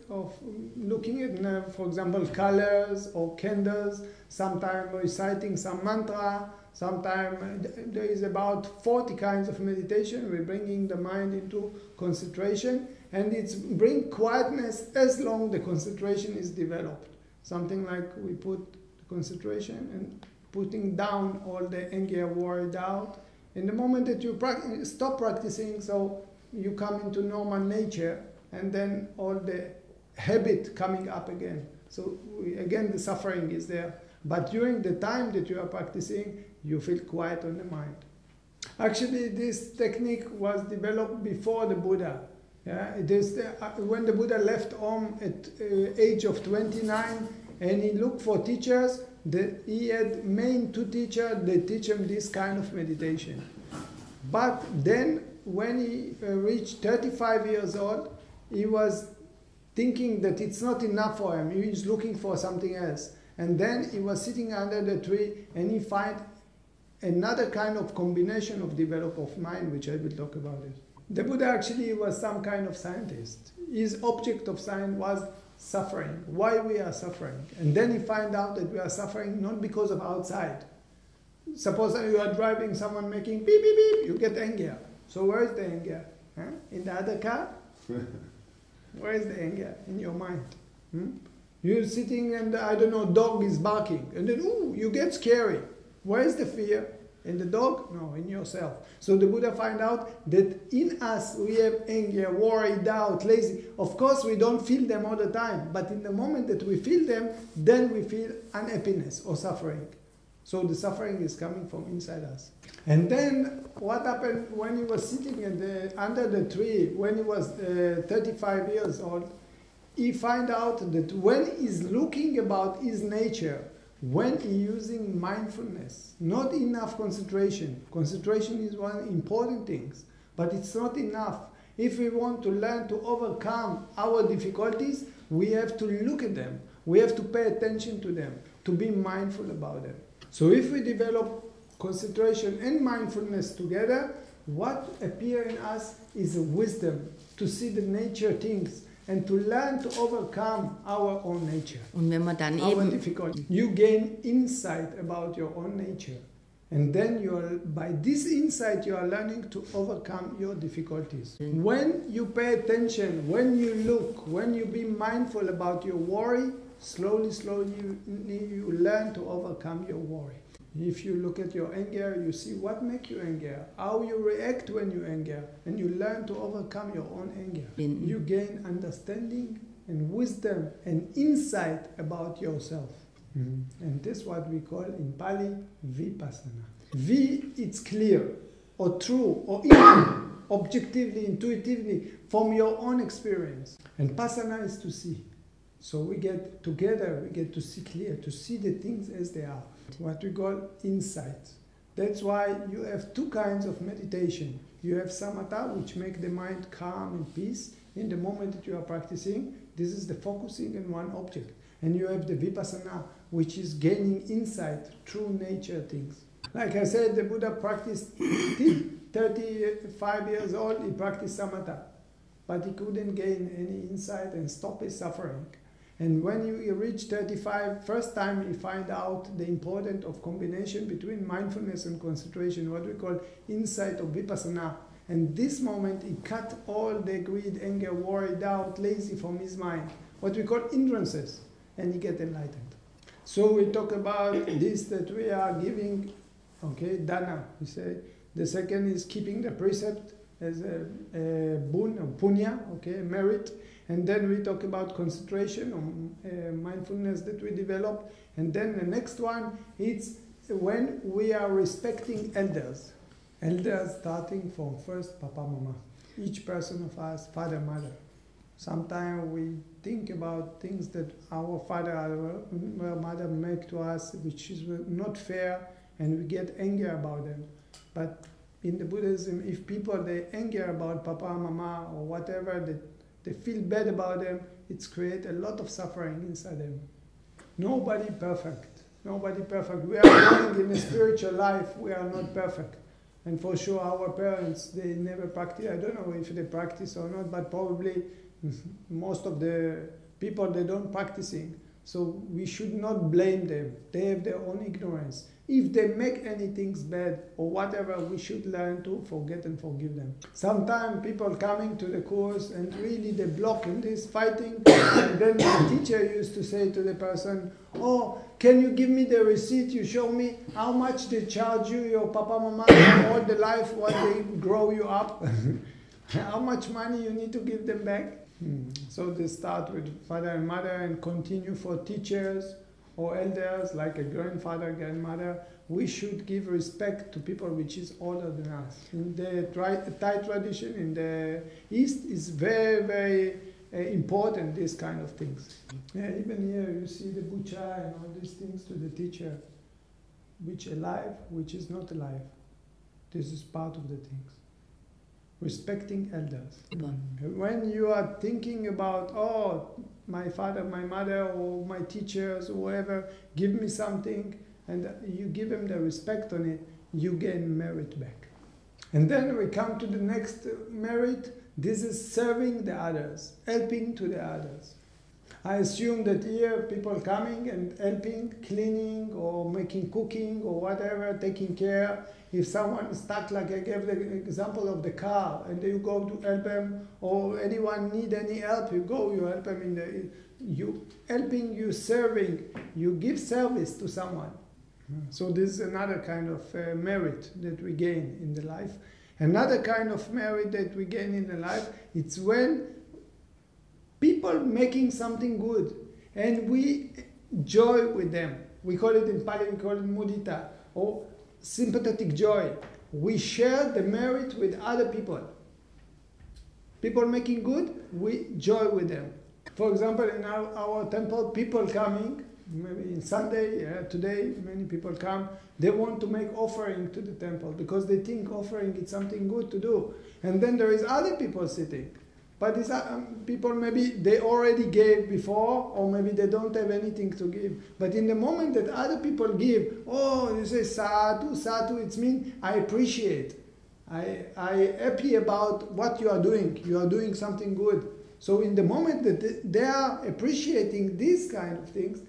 looking at, for example, colors or candles, sometimes reciting some mantra, sometimes there is about 40 kinds of meditation. We're bringing the mind into concentration, and it's bring quietness as long the concentration is developed. Something like we put concentration and putting down all the anger, worry, doubt. In the moment that you stop practicing, so you come into normal nature, and then all the habit coming up again. So again, the suffering is there. But during the time that you are practicing, you feel quiet on the mind. Actually, this technique was developed before the Buddha. Yeah, it is when the Buddha left home at age of 29, and he looked for teachers. He had main 2 teachers that teach him this kind of meditation. But then, when he reached 35 years old, he was thinking that it's not enough for him. He was looking for something else. And then he was sitting under the tree, and he found another kind of combination of development of mind, which I will talk about it. The Buddha actually was some kind of scientist. His object of science was suffering, why we are suffering. And then he found out that we are suffering not because of outside. Suppose you are driving, someone making beep, beep, beep, you get anger. So where is the anger? Huh? In the other car? Where is the anger? In your mind. You're sitting and, I don't know, dog is barking. And then, ooh, you get scary. Where is the fear? In the dog? No, in yourself. So the Buddha find out that in us we have anger, worry, doubt, lazy. Of course, we don't feel them all the time. But in the moment that we feel them, then we feel unhappiness or suffering. So the suffering is coming from inside us. And then what happened when he was sitting under the tree, when he was 35 years old, he found out that when he's looking about his nature, when he's using mindfulness, not enough concentration. Concentration is one important thing, but it's not enough. If we want to learn to overcome our difficulties, we have to look at them. We have to pay attention to them, to be mindful about them. So if we develop concentration and mindfulness together, what appears in us is a wisdom to see the nature things and to learn to overcome our own nature. Und wenn man dann our eben difficulty. You gain insight about your own nature. And then by this insight you are learning to overcome your difficulties. When you pay attention, when you look, when you be mindful about your worry, slowly you learn to overcome your worry. If you look at your anger, you see what makes you angry, how you react when you anger, and you learn to overcome your own anger. You gain understanding and wisdom and insight about yourself. And that's what we call in Pali Vipassana. V, it's clear, or true, or even, objectively, intuitively, from your own experience. And Pasana is to see. So we get together, we get to see clear, to see the things as they are. What we call insight. That's why you have two kinds of meditation. You have samatha, which make the mind calm and peace in the moment that you are practicing. This is the focusing on one object. And you have the vipassana, which is gaining insight, true nature things. Like I said, the Buddha practiced till 35 years old, he practiced samatha. But he couldn't gain any insight and stop his suffering. And when he reached 35, first time he find out the importance of combination between mindfulness and concentration, what we call insight of vipassana. And this moment he cut all the greed, anger, worry, doubt, lazy from his mind, what we call hindrances, and he get enlightened. So we talk about this, that we are giving, okay, dana, we say. The second is keeping the precept as a boon, or punya, okay, merit. And then we talk about concentration, or mindfulness that we develop. And then the next one, it's when we are respecting elders. Elders starting from first Papa, Mama. Each person of us, father, mother. Sometimes we think about things that our father or mother make to us, which is not fair, and we get angry about them. But in the Buddhism, if people, they anger about Papa, Mama, or whatever, they feel bad about them, it's create a lot of suffering inside them. Nobody perfect. Nobody perfect. We are going in a spiritual life, we are not perfect. And for sure our parents, they never practice. I don't know if they practice or not, but probably most of the people, they don't practicing. So we should not blame them. They have their own ignorance. If they make anything bad or whatever, we should learn to forget and forgive them. Sometimes people coming to the course and really they block in this fighting, and then the teacher used to say to the person, oh, can you give me the receipt? You show me how much they charge you, your papa, mama, all the life while they grow you up. How much money you need to give them back? So they start with father and mother and continue for teachers or elders like a grandfather, grandmother. We should give respect to people which is older than us. In the Thai tradition in the East is very, very important, these kind of things. Yeah, even here you see the bucha and all these things to the teacher, which alive, which is not alive. This is part of the things. Respecting elders. When you are thinking about, oh, my father, my mother, or my teachers, or whoever, give me something, and you give them the respect on it, you gain merit back. And then we come to the next merit. This is serving the others, helping to the others. I assume that here people coming and helping, cleaning or making cooking or whatever, taking care. If someone is stuck, like I gave the example of the car, and you go to help them, or anyone need any help, you go, you help them in the, you helping, you serving, you give service to someone. So this is another kind of merit that we gain in the life. Another kind of merit that we gain in the life, it's when people making something good, and we joy with them. We call it in Pali, we call it mudita, or sympathetic joy. We share the merit with other people. People making good, we joy with them. For example, in our temple, people coming, maybe in Sunday, today, many people come, they want to make offering to the temple because they think offering is something good to do. And then there is other people sitting. But these people, maybe they already gave before, or maybe they don't have anything to give. But in the moment that other people give, oh, you say sadhu, sadhu, it means I appreciate. I happy about what you are doing. You are doing something good. So in the moment that they are appreciating these kind of things,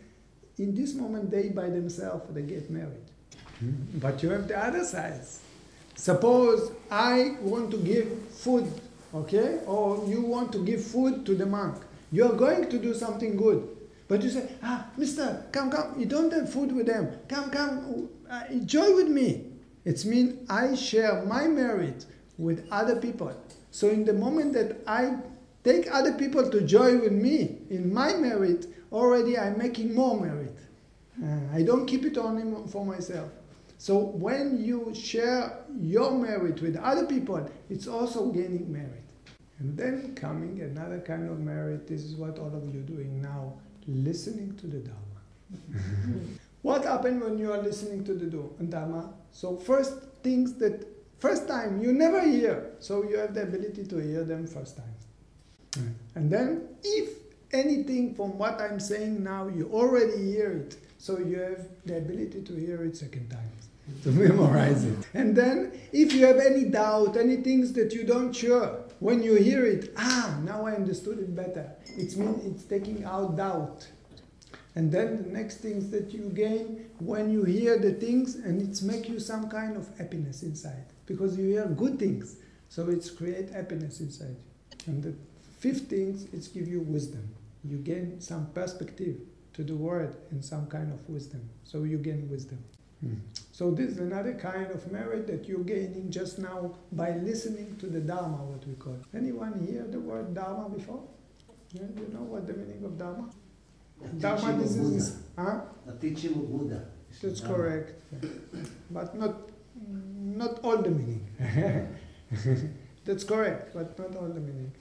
in this moment they by themselves, they get married. But you have the other sides. Suppose I want to give food, okay? Or you want to give food to the monk. You are going to do something good. But you say, mister, come, you don't have food with them. Come, enjoy with me. It means I share my merit with other people. So in the moment that I take other people to joy with me in my merit, already I'm making more merit. I don't keep it only for myself. So when you share your merit with other people, it's also gaining merit. And then coming another kind of merit, this is what all of you are doing now, listening to the Dharma. What happened when you are listening to the Dharma? So first time you never hear, so you have the ability to hear them first time. And then if anything from what I'm saying now, you already hear it, so you have the ability to hear it second time, to memorize it. And then if you have any doubt, any things that you don't sure, when you hear it, now I understood it better. It means it's taking out doubt. And then the next things that you gain when you hear the things, and it's make you some kind of happiness inside, because you hear good things, so it's create happiness inside. And the fifth things, it's give you wisdom. You gain some perspective to the word and some kind of wisdom, so you gain wisdom. So this is another kind of merit that you're gaining just now by listening to the Dharma, what we call. Anyone hear the word Dharma before? Yeah, you know what the meaning of Dharma? Dharma, this is the teaching of Buddha. That's correct, yeah. But not all the meaning. That's correct, but not all the meaning.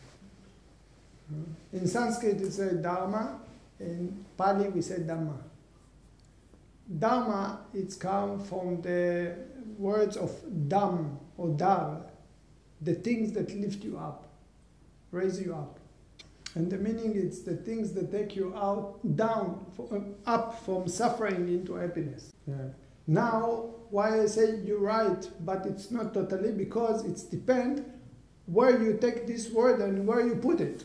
In Sanskrit it says Dharma, in Pali we say Dhamma. Dharma, it's come from the words of Dham or Dar, the things that lift you up, raise you up. And the meaning is the things that take you up from suffering into happiness. Yeah. Now, why I say you're right, but it's not totally, because it's depends where you take this word and where you put it.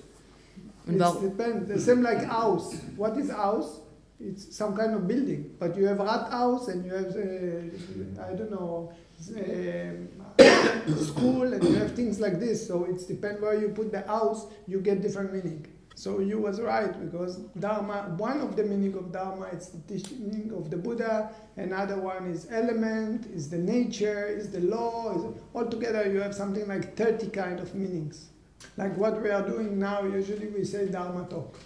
It depends. The same like house. What is house? It's some kind of building, but you have rat house and you have, school, and you have things like this. So it's depend where you put the house, you get different meaning. So you was right, because Dharma, one of the meaning of Dharma is the teaching of the Buddha, another one is element, is the nature, is the law. Altogether you have something like 30 kind of meanings. Like what we are doing now, usually we say Dharma talk.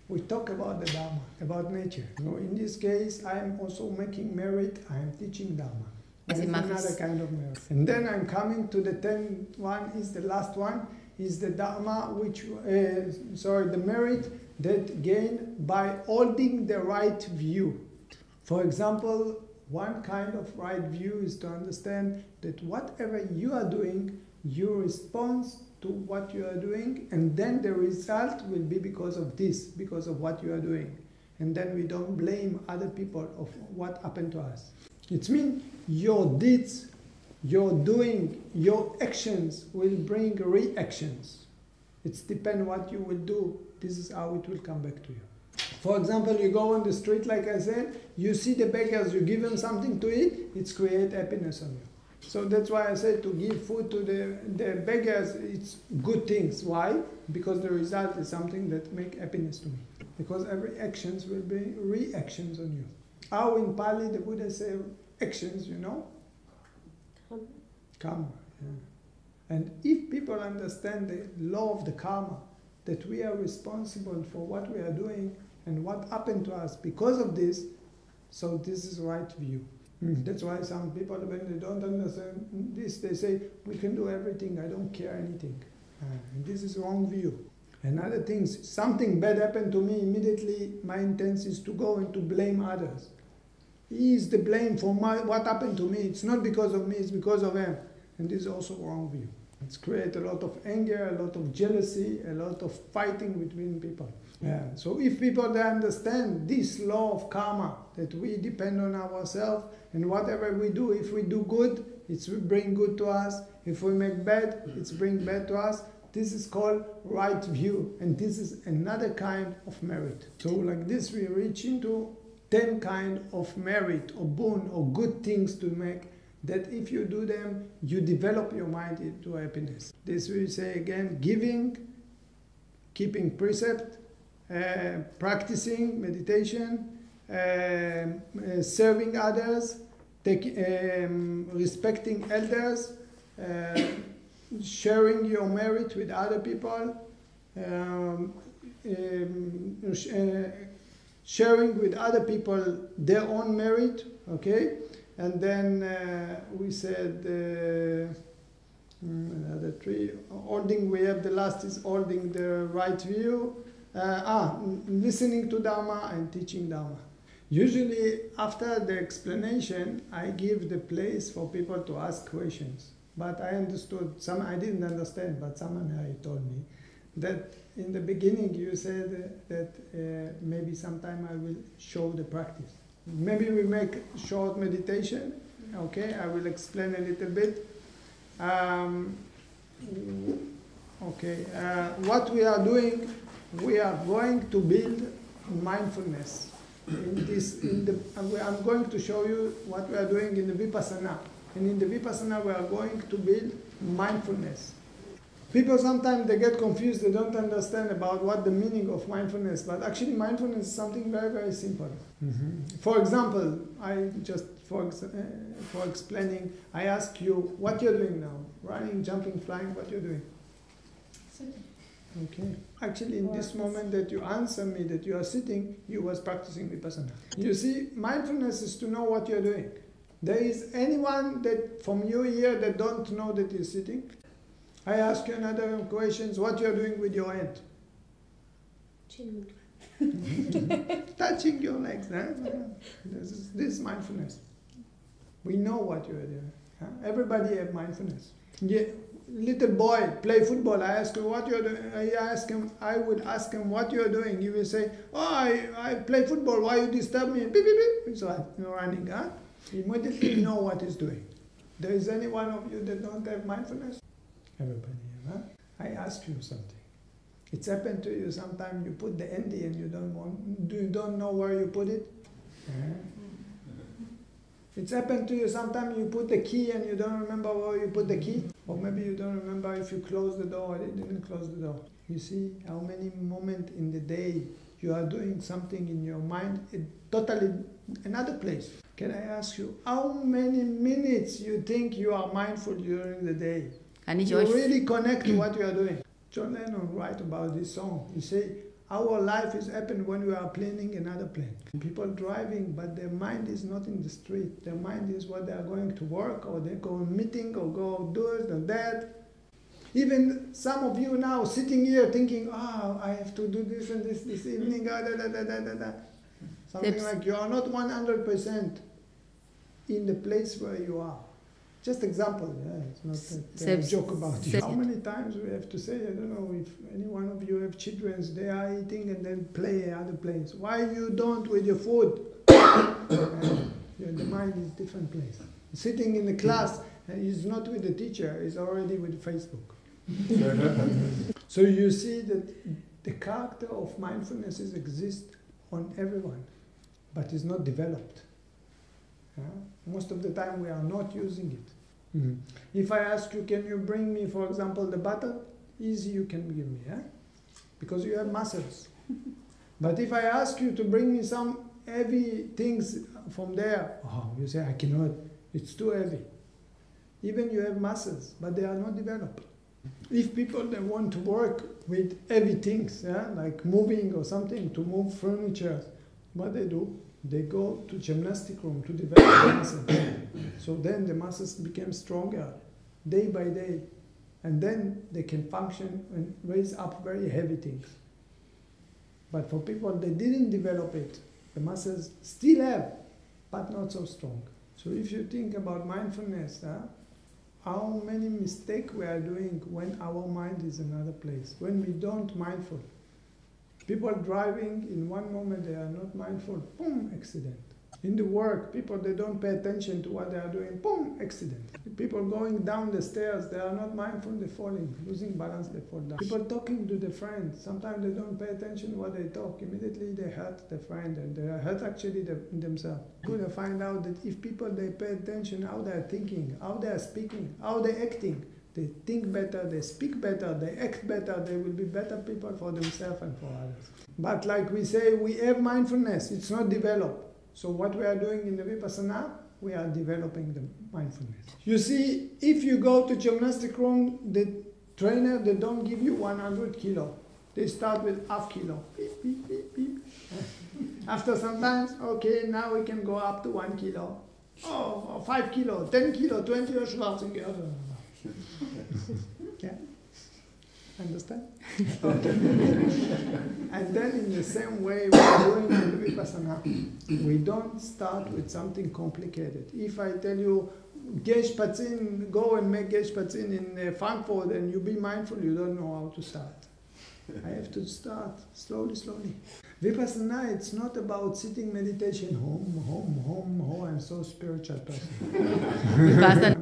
We talk about the Dharma, about nature. So in this case, I am also making merit, I am teaching Dharma. That's another kind of merit. And then I'm coming to the 10th one, is the last one, is the Dharma, the merit that gained by holding the right view. For example, one kind of right view is to understand that whatever you are doing, you respond to what you are doing, and then the result will be because of this, because of what you are doing. And then we don't blame other people of what happened to us. It means your deeds, your doing, your actions will bring reactions. It depends what you will do. This is how it will come back to you. For example, you go on the street, like I said, you see the beggars, you give them something to eat, it's create happiness on you. So that's why I said to give food to the beggars, it's good things. Why? Because the result is something that make happiness to me. Because every actions will be reactions on you. How in Pali the Buddha say actions, you know? Karma. Yeah. And if people understand the law of the karma, that we are responsible for what we are doing and what happened to us because of this, so this is right view. That's why some people, when they don't understand this, they say, we can do everything, I don't care anything. And this is wrong view. Another thing, something bad happened to me, immediately my intent is to go and to blame others. He is the blame for what happened to me. It's not because of me, it's because of him. And this is also wrong view. It's create a lot of anger, a lot of jealousy, a lot of fighting between people. Yeah. So if people they understand this law of karma, that we depend on ourselves, and whatever we do, if we do good, it will bring good to us. If we make bad, it's bring bad to us. This is called right view, and this is another kind of merit. So like this, we reach into 10 kind of merit or boon or good things to make, that if you do them, you develop your mind into happiness. This we say again, giving, keeping precept, practicing meditation, serving others, respecting elders, sharing your merit with other people, sharing with other people their own merit, okay? And then we said another three, holding, we have the last is holding the right view, listening to Dharma and teaching Dharma. Usually after the explanation, I give the place for people to ask questions. But I understood, I didn't understand, but someone told me that in the beginning you said that maybe sometime I will show the practice. Maybe we make short meditation, okay? I will explain a little bit. What we are doing, we are going to build mindfulness. I'm going to show you what we are doing in the Vipassana. And in the Vipassana we are going to build mindfulness. People sometimes they get confused, they don't understand about what the meaning of mindfulness, but actually mindfulness is something very, very simple. For example, for explaining, I ask you what you're doing now. Running, jumping, flying, what you're doing? Sitting. Okay. Actually, in this moment that you answer me that you are sitting, you was practicing Vipassana. You see, mindfulness is to know what you're doing. There is anyone that from you here that don't know that you're sitting? I ask you another question, what you're doing with your hand? Chin. Touching your legs. Huh? This is mindfulness. We know what you're doing. Huh? Everybody have mindfulness. Yeah. Little boy play football. I ask him what you're doing. I would ask him what you're doing. He will say, "Oh, I play football. Why you disturb me?" Beep, beep, beep. So you're running. Huh? He immediately know what he's doing. There is any one of you that don't have mindfulness? Everybody. Huh? I ask you something. It's happened to you. Sometimes you put the handy and you don't know where you put it. It's happened to you. Sometimes you put the key and you don't remember where you put the key. Or maybe you don't remember if you closed the door or you didn't close the door. You see how many moments in the day you are doing something in your mind, totally another place. Can I ask you, how many minutes you think you are mindful during the day? You really connect to what you are doing. John Lennon write about this song. He say, our life is happened when we are planning another plane. People driving, but their mind is not in the street. Their mind is what they are going to work, or they go meeting, or go do this and that. Even some of you now sitting here thinking, I have to do this and this evening, Something like you are not 100% in the place where you are. Just example, it's not a joke about you. How many times we have to say, I don't know if any one of you have children, they are eating and then play other plays. Why you don't with your food? The mind is different place. Sitting in the class, he's not with the teacher, he's already with Facebook. So you see that the character of mindfulness exists on everyone, but is not developed. Most of the time we are not using it. If I ask you, can you bring me, for example, the bottle? Easy, you can give me, because you have muscles. But if I ask you to bring me some heavy things from there, you say, I cannot, it's too heavy. Even you have muscles, but they are not developed. If people they want to work with heavy things, like moving or something, to move furniture, what they do? They go to gymnastic room to develop the muscles. So then the muscles become stronger day by day. And then they can function and raise up very heavy things. But for people that didn't develop it, the muscles still have, but not so strong. So if you think about mindfulness, how many mistakes we are doing when our mind is in another place, when we don't mindful. People driving, in one moment they are not mindful, boom, accident. In the work, people they don't pay attention to what they are doing, boom, accident. People going down the stairs, they are not mindful, they're falling, losing balance, they fall down. People talking to their friends, sometimes they don't pay attention to what they talk, immediately they hurt their friend and they hurt actually themselves. You're going to find out that if people they pay attention how they are thinking, how they are speaking, how they are acting, they think better, they speak better, they act better, they will be better people for themselves and for others. But like we say, we have mindfulness, it's not developed. So what we are doing in the Vipassana, we are developing the mindfulness. You see, if you go to gymnastic room, the trainer, they don't give you 100 kilo. They start with half kilo. Beep, beep, beep, beep. After some time, okay, now we can go up to 1 kilo. Oh, or 5 kilo, 10 kilo, 20 or Schwarzenegger. Yeah. Understand? And then in the same way we're doing in Vipassana, we don't start with something complicated. If I tell you, Gesh Patzin, go and make Gesh Patzin in Frankfurt and you be mindful, you don't know how to start. I have to start slowly, slowly. Vipassana, it's not about sitting meditation, home, I'm so spiritual person.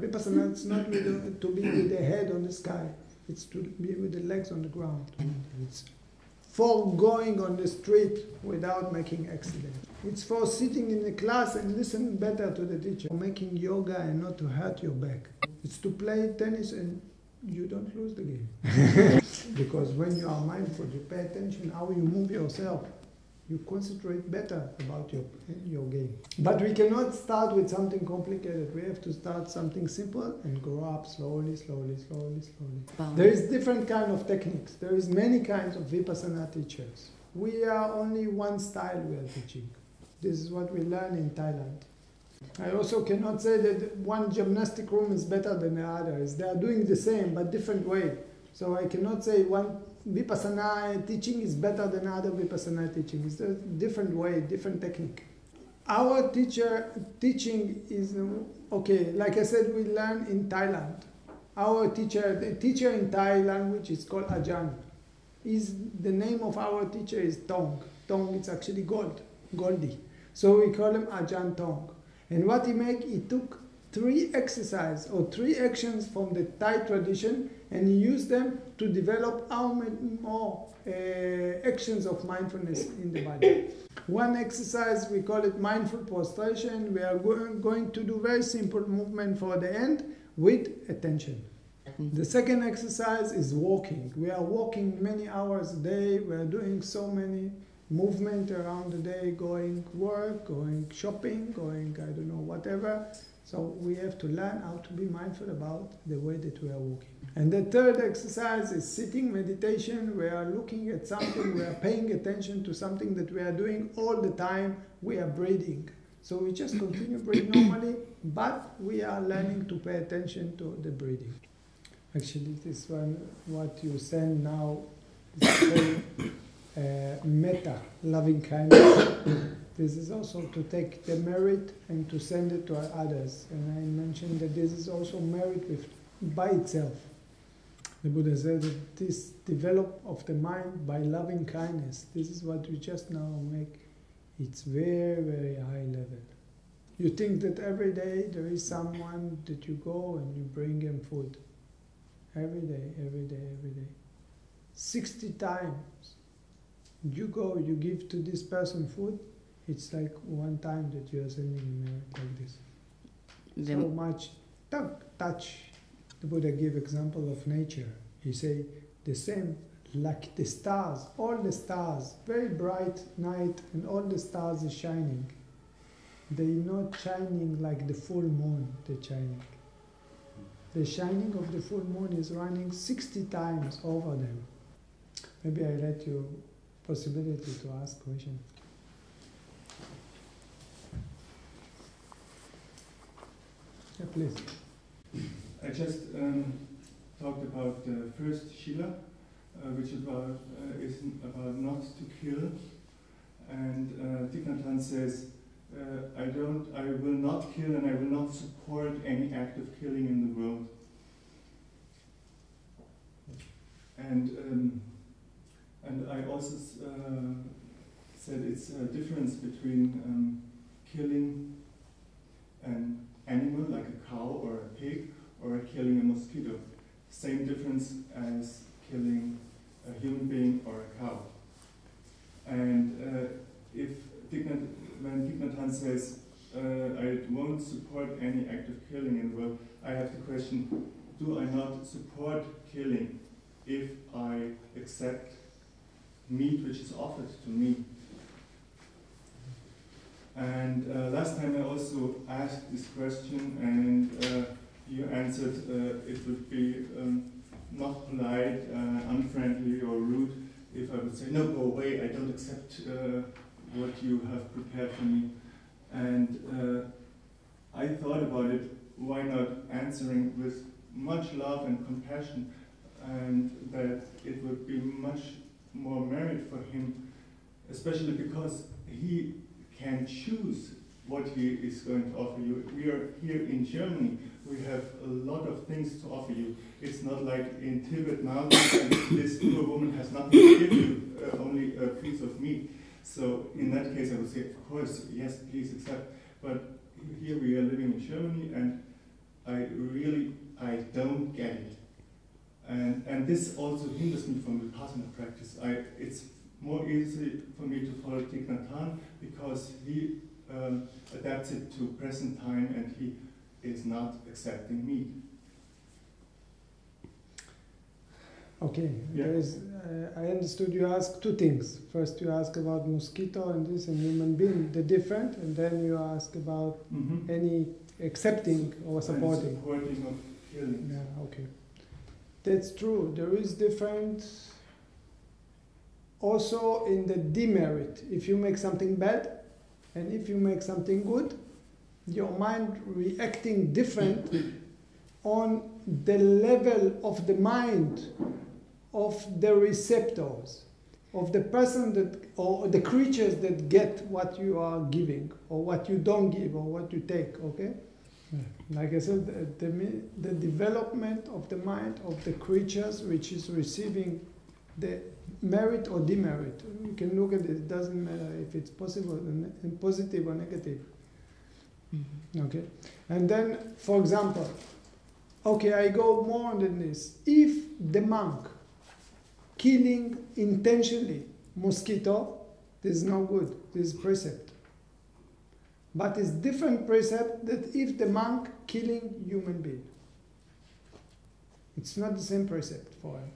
Vipassana, it's not to be with the head on the sky. It's to be with the legs on the ground. It's for going on the street without making accident. It's for sitting in the class and listening better to the teacher. For making yoga and not to hurt your back. It's to play tennis and you don't lose the game. Because when you are mindful, you pay attention how you move yourself. You concentrate better about your game. But we cannot start with something complicated. We have to start something simple and grow up slowly. Wow. There is different kind of techniques. There is many kinds of Vipassana teachers. We are only one style we are teaching. This is what we learn in Thailand. I also cannot say that one gymnastic room is better than the others. They are doing the same but different way. So I cannot say one Vipassana teaching is better than other Vipassana teaching. It's a different way, different technique. Our teaching is, okay, like I said, we learn in Thailand. The teacher in Thai language is called Ajahn. The name of our teacher is Tong. Tong is actually Goldie. So we call him Ajahn Tong. And what he took 3 exercises or 3 actions from the Thai tradition and he used them to develop how many more actions of mindfulness in the body. One exercise, we call it mindful prostration. We are going to do very simple movement for the end with attention. The second exercise is walking. We are walking many hours a day. We are doing so many movement around the day, going work, going shopping, going I don't know, whatever. So we have to learn how to be mindful about the way that we are walking. And the third exercise is sitting meditation. We are looking at something, we are paying attention to something that we are doing all the time. We are breathing. So we just continue breathing normally, but we are learning to pay attention to the breathing. Actually, this one, what you send now, is called metta, loving kindness. This is also to take the merit and to send it to others. And I mentioned that this is also merit by itself. The Buddha said that this develop of the mind by loving kindness. This is what we just now make. It's very, very high level. You think that every day there is someone that you go and you bring him food. Every day, every day, every day. 60 times. You go, you give to this person food. It's like one time that you are sending a merit like this. So much touch. The Buddha gave example of nature. He say the same like the stars, all the stars, very bright night and all the stars is shining. They're not shining like the full moon, they're shining. The shining of the full moon is running 60 times over them. Maybe I let you possibility to ask question. Yeah, please. I just talked about the first Shila, which is about not to kill, and Thich Nhat Hanh says, I will not kill and I will not support any act of killing in the world. And I also said it's a difference between killing an animal like a cow or a pig, or killing a mosquito. Same difference as killing a human being or a cow. And when Thich Nhat Hanh says, I won't support any act of killing in the world, I have the question, do I not support killing if I accept meat which is offered to me? And last time I also asked this question, and you answered it would be not polite, unfriendly or rude if I would say, no, go away, I don't accept what you have prepared for me. And I thought about it, why not answering with much love and compassion, and that it would be much more merit for him, especially because he can choose what he is going to offer you. We are here in Germany. We have a lot of things to offer you. It's not like in Tibet mountains and this poor woman has nothing to give you, only a piece of meat. So in that case I would say, of course, yes, please accept. But here we are living in Germany, and I don't get it. And this also hinders me from Vipassana practice. It's more easy for me to follow Thich Nhat Hanh because he adapts it to present time, and he is not accepting me. Okay, Yeah. I understood you asked two things. First you ask about mosquito and this and human being, the different, and then you ask about any accepting or supporting. And supporting of feelings. Yeah, okay. That's true. There is different also in the demerit. If you make something bad and if you make something good, your mind reacting different on the level of the mind of the receptors, of the person that, or the creatures that get what you are giving, or what you don't give, or what you take, okay? Like I said, the development of the mind of the creatures which is receiving the merit or demerit. You can look at it, it doesn't matter if it's possible and positive or negative. Okay? And then, for example, okay, I go more than this. If the monk killing intentionally mosquito, this is no good. This is precept. But it's different precept that if the monk killing human being. It's not the same precept for him.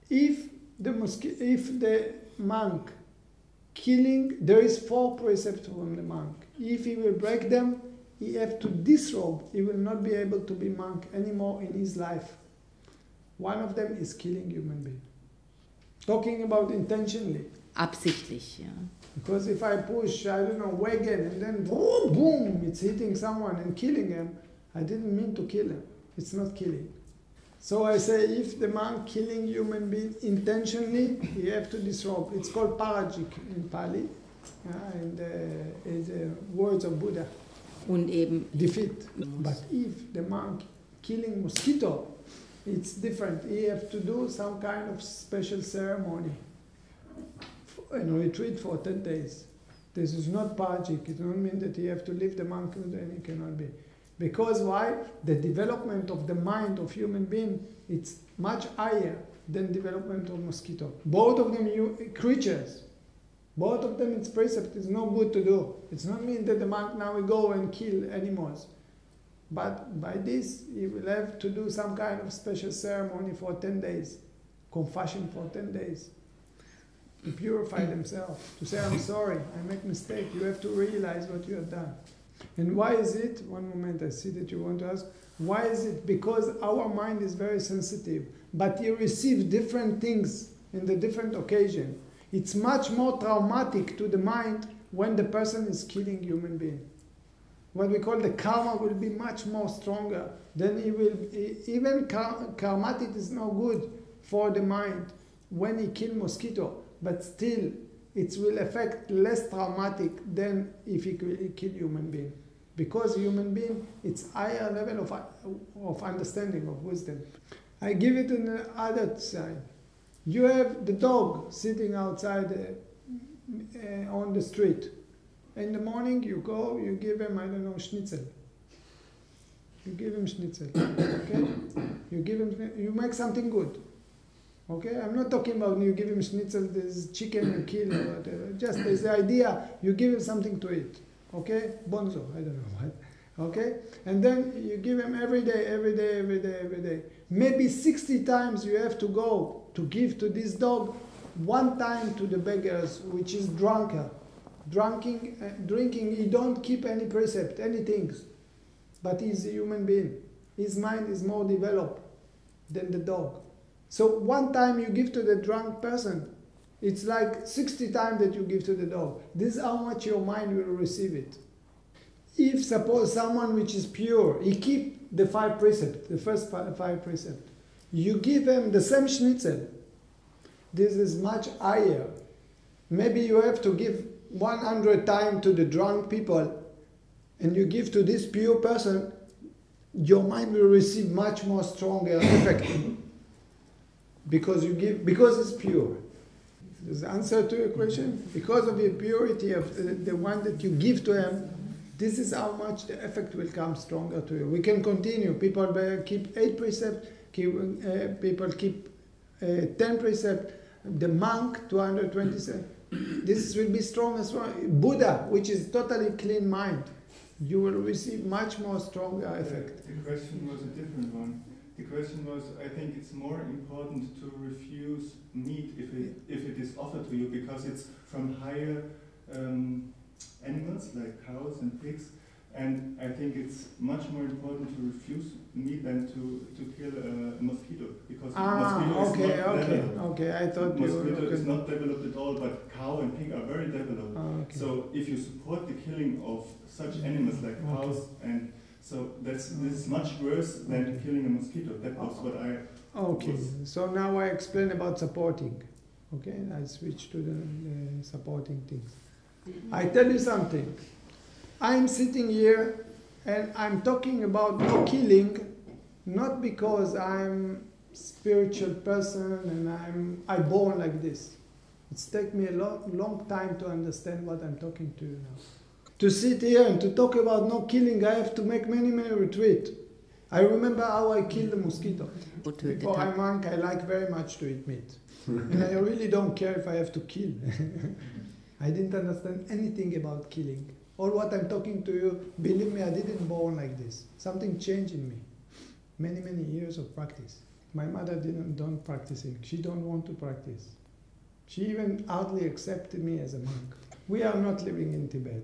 If the monk killing, there is 4 precepts from the monk. If he will break them, he have to disrobe. He will not be able to be monk anymore in his life. One of them is killing human being. Talking about intentionally. Absichtlich, ja. Because if I push, I don't know, wagon, and then boom, boom, it's hitting someone and killing him, I didn't mean to kill him. It's not killing. So I say, if the monk killing human being intentionally, you have to disrobe. It's called parajik in Pali, in the words of Buddha. Und eben Defeat. But if the monk killing mosquito, it's different. He have to do some kind of special ceremony and retreat for 10 days. This is not parajik. It doesn't mean that he have to leave the monk and he cannot be. Because why? The development of the mind of human being, it's much higher than development of mosquito. Both of them creatures. Both of them, it's precept. It's no good to do. It's not mean that the monk now will go and kill animals. But by this, he will have to do some kind of special ceremony for 10 days. Confession for 10 days. To purify themselves. To say, I'm sorry, I make mistake. You have to realize what you have done. And why is it? One moment, I see that you want to ask. Why is it? Because our mind is very sensitive. But you receive different things in the different occasion. It's much more traumatic to the mind when the person is killing human being. What we call the karma will be much more stronger. Then he will, even karmatic is no good for the mind when he kill mosquito. But still, it will affect less traumatic than if he kill human being. Because human being, it's higher level of understanding, of wisdom. I give it on the other side. You have the dog sitting outside on the street. In the morning you go, you give him, I don't know, schnitzel. You give him schnitzel, okay? You make something good. Okay, I'm not talking about you give him schnitzel, this chicken you kill or whatever. Just there's the idea, you give him something to eat. Okay, bonzo, I don't know what. Okay, and then you give him every day. Maybe 60 times you have to go to give to this dog, 1 time to the beggars, which is drunker. Drinking, he don't keep any precept, any things. But he's a human being. His mind is more developed than the dog. So 1 time you give to the drunk person, It's like 60 times that you give to the dog. This is how much your mind will receive it. If suppose someone which is pure, he keep the 5 precepts, the first 5 precepts, you give him the same schnitzel. This is much higher. Maybe you have to give 100 times to the drunk people, and you give to this pure person, your mind will receive much more stronger effect. Because you give, because it's pure. Does the answer to your question? Because of the purity of the one that you give to him, this is how much the effect will come stronger to you. We can continue. People keep 8 precepts, people keep 10 precepts, the monk 227. This will be strong as well. Buddha, which is totally clean mind, you will receive much more stronger effect. The question was a different one. The question was, I think it's more important to refuse meat if it is offered to you, because it's from higher animals like cows and pigs, and I think it's much more important to refuse meat than to kill a mosquito, because mosquito is not developed. Okay, I thought mosquito is not developed at all, but cow and pig are very developed. So if you support the killing of such animals like cows, and so this is much worse than killing a mosquito. That was what I. Okay, so now I explain about supporting. Okay, I switch to the supporting things. I tell you something. I'm sitting here and I'm talking about no killing, not because I'm spiritual person and I'm born like this. It's taken me a long time to understand what I'm talking to you now. To sit here and to talk about no killing, I have to make many retreats. I remember how I killed the mosquito. Before I'm monk, I like very much to eat meat. And I really don't care if I have to kill. I didn't understand anything about killing. All what I'm talking to you, believe me, I didn't born like this. Something changed in me. Many years of practice. My mother don't practicing. She don't want to practice. She even hardly accepted me as a monk. We are not living in Tibet.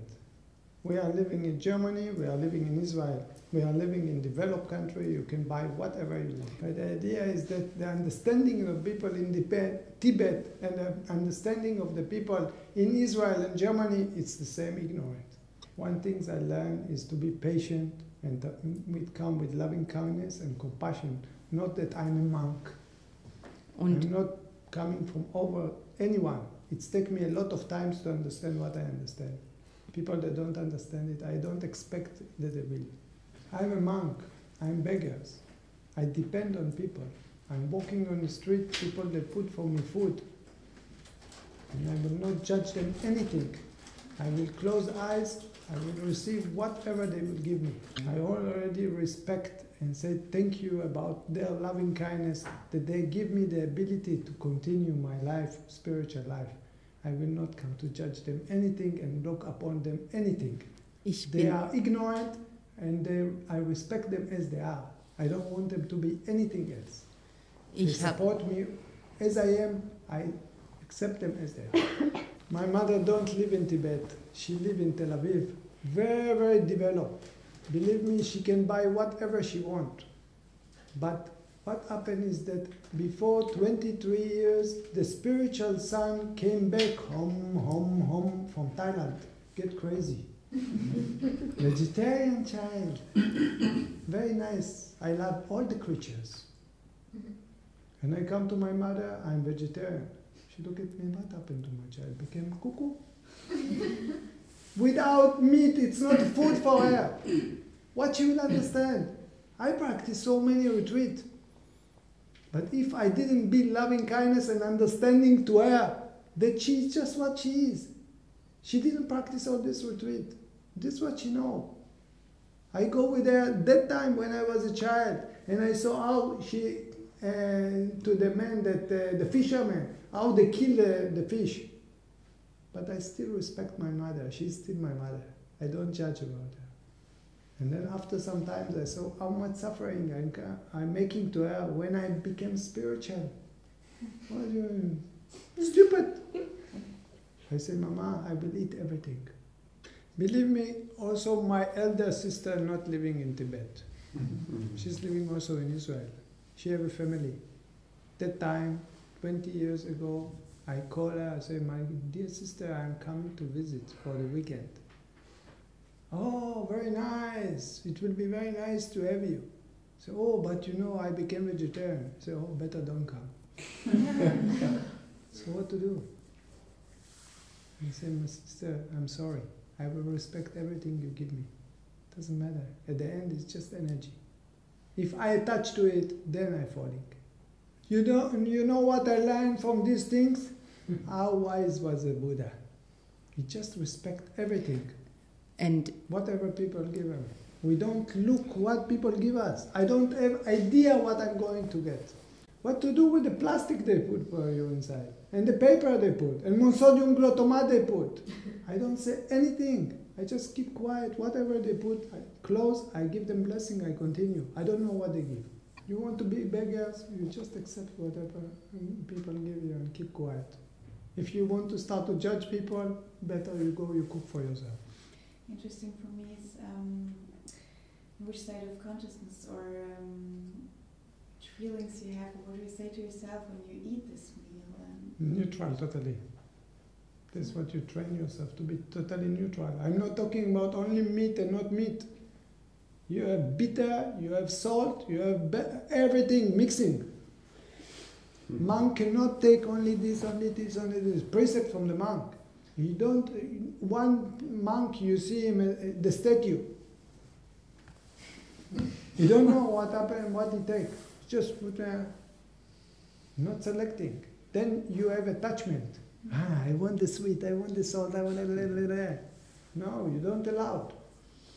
We are living in Germany, we are living in Israel, we are living in developed country, you can buy whatever you want. But the idea is that the understanding of people in Tibet and the understanding of the people in Israel and Germany, it's the same ignorant. One thing I learned is to be patient and come with loving kindness and compassion. Not that I'm a monk. I'm not coming from over anyone. It's taken me a lot of times to understand what I understand. People that don't understand it, I don't expect that they will. I'm a monk, I'm beggars. I depend on people. I'm walking on the street, people that put for me food. And I will not judge them anything. I will close eyes, I will receive whatever they will give me. I already respect and say thank you about their loving kindness, that they give me the ability to continue my life, spiritual life. I will not come to judge them anything and look upon them anything. They are ignorant and I respect them as they are. I don't want them to be anything else. They support me as I am, I accept them as they are. My mother don't live in Tibet, she lives in Tel Aviv. Very developed. Believe me, she can buy whatever she wants. But what happened is that before 23 years, the spiritual son came back home from Thailand. Get crazy. Vegetarian child. Very nice. I love all the creatures. And I come to my mother, I'm vegetarian. She looked at me, what happened to my child? Became cuckoo. Without meat, it's not food for her. What she will understand? I practice so many retreats. But if I didn't be loving kindness and understanding to her that she's just what she is, she didn't practice all this retreat. This is what she knows. I go with her that time when I was a child, and I saw how she, to the man that, the fisherman, how they kill the fish. But I still respect my mother. She's still my mother. I don't judge about her. And then after some time, I saw how much suffering I'm making to her when I became spiritual. What are you doing? Stupid! I said, Mama, I will eat everything. Believe me, also my elder sister not living in Tibet. She's living also in Israel. She have a family. That time, 20 years ago, I call her, I say, my dear sister, I'm coming to visit for the weekend. Oh, very nice. It will be very nice to have you. So, oh, but you know, I became vegetarian. I say, oh, better don't come. So what to do? I say, my sister, I'm sorry. I will respect everything you give me. Doesn't matter. At the end, it's just energy. If I attach to it, then I'm falling. You know what I learned from these things? How wise was the Buddha? He just respect everything. And whatever people give him. We don't look what people give us. I don't have idea what I'm going to get. What to do with the plastic they put for you inside, and the paper they put, and monosodium glutamate they put. I don't say anything. I just keep quiet. Whatever they put, I close, I give them blessing, I continue. I don't know what they give. You want to be beggars, you just accept whatever people give you and keep quiet. If you want to start to judge people, better you go, you cook for yourself. Interesting for me is which side of consciousness or feelings you have, or what do you say to yourself when you eat this meal? Neutral, totally. That's what you train yourself to be, totally neutral. I'm not talking about only meat and not meat. You have bitter, you have salt, you have everything mixing. Monk cannot take only this, only this, only this. Precept from the monk. You don't. One monk, you see him, the statue. You don't know what happened, what he takes. Just put not selecting. Then you have attachment. I want the sweet, I want the salt, I want the. No, you don't allow.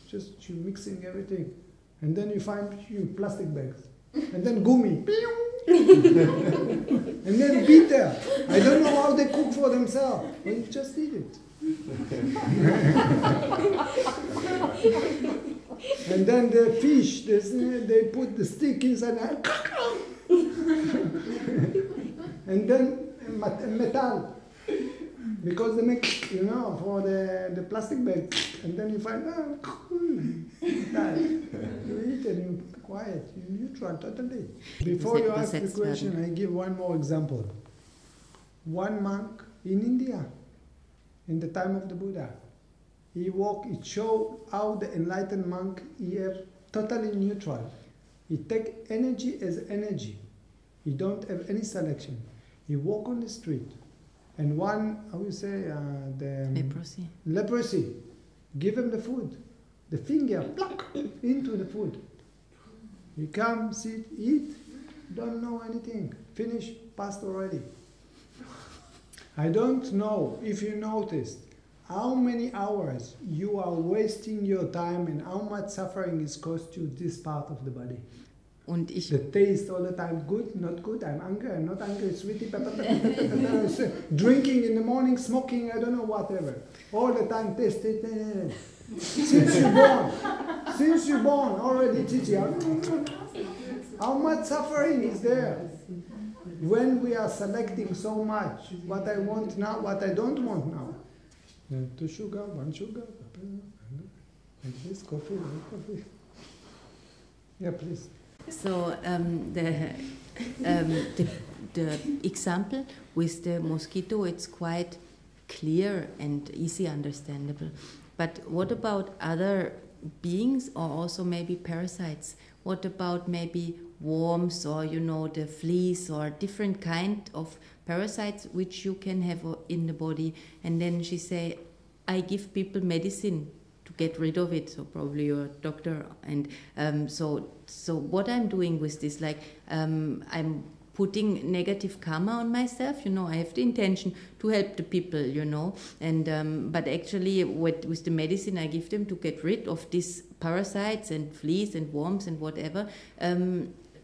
Just you mixing everything. And then you find plastic bags. And then gummy. And then bitter. I don't know how they cook for themselves. Well, you just eat it. And then the fish, they put the stick inside. And then metal. Because they make, for the plastic bag. And then you find, you eat and you quiet, you neutral, totally. Before you ask the question, I give one more example. One monk in India, in the time of the Buddha, it showed how the enlightened monk is totally neutral. He take energy as energy. He don't have any selection. He walk on the street. And leprosy. Give him the food. The finger, pluck, into the food. He come, sit, eat, don't know anything. Finish, passed already. I don't know if you noticed how many hours you are wasting your time and how much suffering is cost you this part of the body. The taste all the time, good, not good, I'm hungry, I'm not hungry, sweetie, drinking in the morning, smoking, I don't know, whatever. All the time, taste it. Since you're born, already teaching. How much suffering is there? When we are selecting so much, what I want now, what I don't want now. 2 sugar, 1 sugar, and this coffee, coffee. Yeah, please. So the example with the mosquito, it's quite clear and easy understandable. But what about other beings, or also maybe parasites? What about maybe worms, or the fleas, or different kind of parasites which you can have in the body? And then she say, I give people medicine to get rid of it. So probably you're a doctor. And so what I'm doing with this, like I'm putting negative karma on myself, I have the intention to help the people, and but actually with the medicine I give them to get rid of these parasites and fleas and worms and whatever,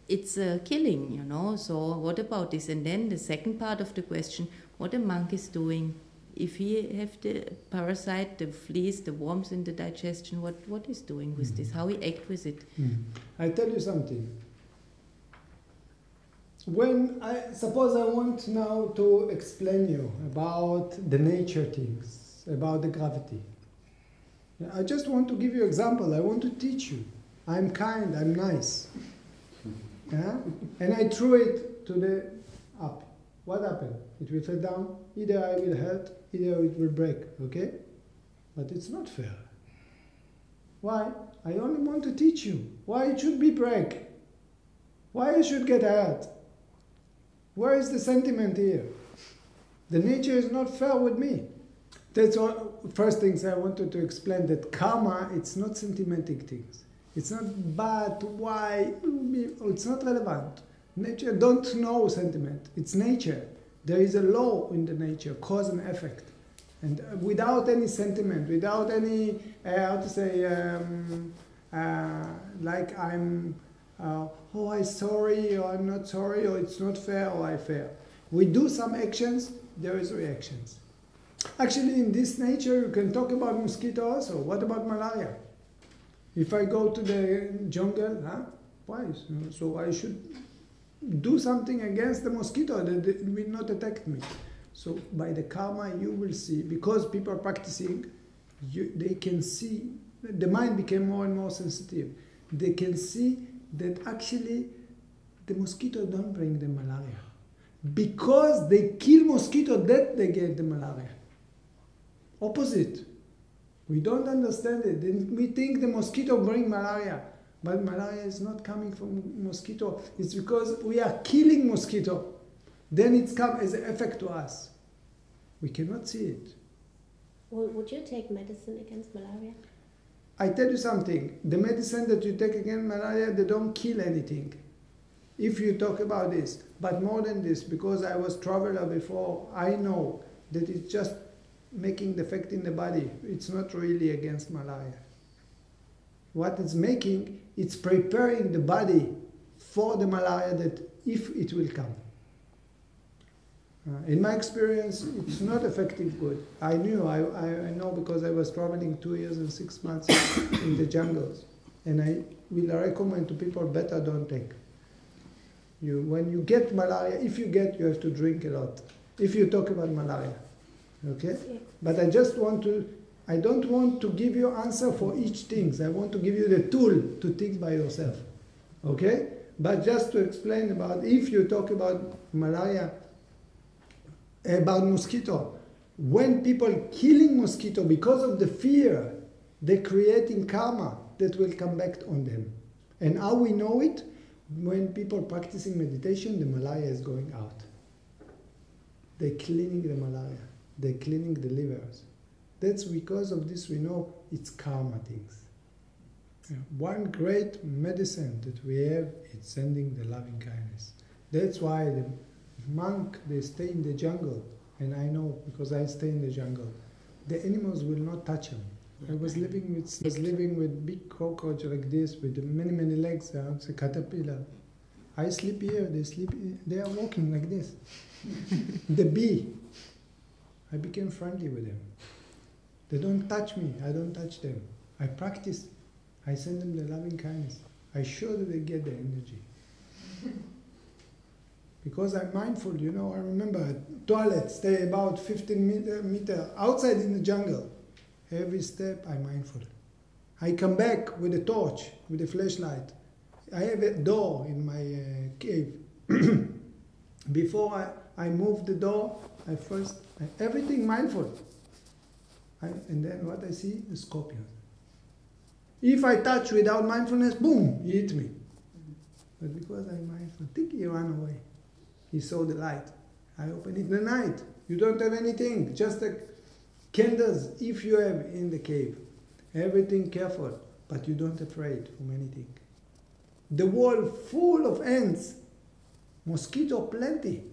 it's killing, so what about this? And then the second part of the question, what a monk is doing, if he have the parasite, the fleas, the worms in the digestion, what he's doing with this, how he act with it. I tell you something. Suppose I want now to explain you about the nature things, about the gravity. I just want to give you an example. I want to teach you. I'm kind, I'm nice. Yeah? And I threw it to the up. what happened? It will fall down. Either I will hurt, either it will break. Okay? But it's not fair. Why? I only want to teach you. Why it should be break? Why I should get hurt? Where is the sentiment here? The nature is not fair with me. That's all. First things I wanted to explain, that karma, it's not sentimental things. It's not bad, why, it's not relevant. Nature don't know sentiment. It's nature. There is a law in the nature, cause and effect. And without any sentiment, without any, how to say, like I'm, oh, I'm sorry, or I'm not sorry, or it's not fair, or I'm fair. We do some actions, there is reactions. Actually, in this nature, you can talk about mosquito also. What about malaria? If I go to the jungle, why? So I should do something against the mosquito that it will not attack me. So by the karma, you will see, because people are practicing, they can see, the mind became more and more sensitive. They can see that actually the mosquito don't bring the malaria. Because they kill mosquito, that they get the malaria. Opposite. We don't understand it. We think the mosquito bring malaria. But malaria is not coming from mosquito. It's because we are killing mosquito. Then it's come as an effect to us. We cannot see it. Well, would you take medicine against malaria? I tell you something. The medicine that you take against malaria, they don't kill anything. If you talk about this. But more than this, because I was traveler before, I know that it's just making the effect in the body. It's not really against malaria. What it's making, it's preparing the body for the malaria that if it will come. In my experience, it's not effective good. I know because I was traveling 2 years and 6 months in the jungles. And I will recommend to people, better don't take. When you get malaria, if you get, you have to drink a lot. If you talk about malaria. Okay? Yeah. But I don't want to give you answer for each thing. I want to give you the tool to think by yourself. Okay? But just to explain about, if you talk about malaria, about mosquito, when people killing mosquito because of the fear, they're creating karma that will come back on them. And how we know it? When people practicing meditation, the malaria is going out. They're cleaning the malaria. They're cleaning the livers. That's because of this we know it's karma things. One great medicine that we have is sending the loving kindness. That's why the monk, they stay in the jungle. And I know, because I stay in the jungle. The animals will not touch them. I was living with big cockroach like this, with many, many legs, it's a caterpillar. I sleep here, they sleep here. They are walking like this. The bee, I became friendly with them. They don't touch me, I don't touch them. I practice, I send them the loving kindness. I show that they get the energy. Because I'm mindful, I remember toilet, stay about 15 meter outside in the jungle. Every step I'm mindful. I come back with a torch, with a flashlight. I have a door in my cave. Before I move the door, everything mindful. And then what I see? The scorpion. If I touch without mindfulness, boom, he hit me. But because I'm mindful, he ran away. He saw the light. I open it in the night. You don't have anything, just the candles, if you have in the cave. Everything careful, but you don't afraid from anything. The wall full of ants, mosquito plenty.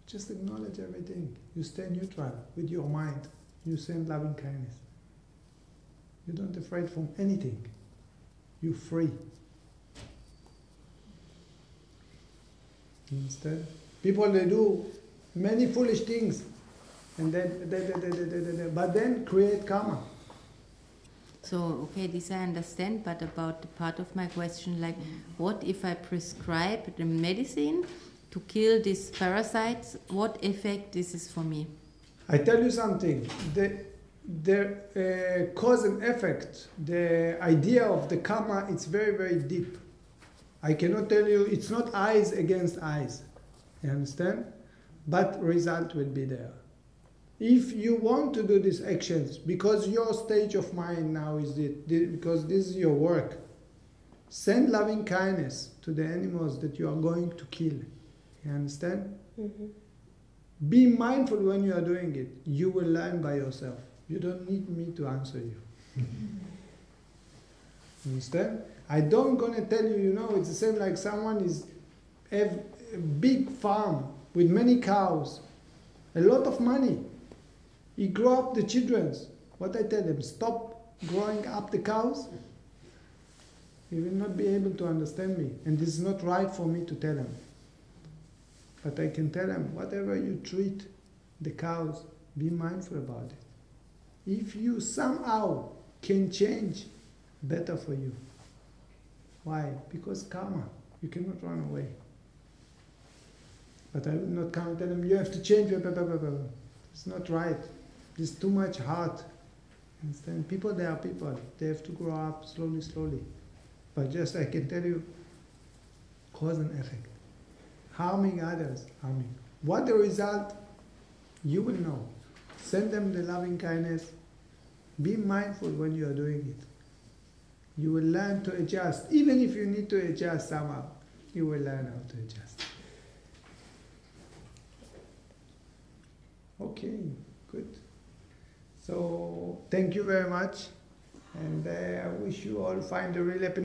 Just acknowledge everything. You stay neutral with your mind. You send loving kindness. You don't afraid from anything. You're free. You understand? People, they do many foolish things, and then, but then create karma. So, okay, this I understand, but about the part of my question, like, what if I prescribe the medicine to kill these parasites? What effect this is for me? I tell you something. The cause and effect, the idea of the karma, it's very, very deep. I cannot tell you, it's not eyes against eyes. You understand? but result will be there. If you want to do these actions, because your stage of mind now is it, because this is your work, send loving kindness to the animals that you are going to kill. You understand? Mm-hmm. Be mindful when you are doing it. You will learn by yourself. You don't need me to answer you. Understand? I don't gonna tell you, you know, it's the same like someone is have a big farm with many cows, a lot of money. He grow up the children. What I tell them, stop growing up the cows. He will not be able to understand me. And this is not right for me to tell him. But I can tell him, whatever you treat the cows, be mindful about it. If you somehow can change, better for you. Why? Because karma. You cannot run away. But I will not come and tell them, you have to change. It's not right. There's too much heart. Understand? People, they are people. They have to grow up slowly, slowly. But just I can tell you, cause and effect. Harming others, harming. What the result, you will know. Send them the loving kindness. Be mindful when you are doing it. You will learn to adjust. Even if you need to adjust somehow, you will learn how to adjust. Okay, good. So, thank you very much. And I wish you all find the real happiness.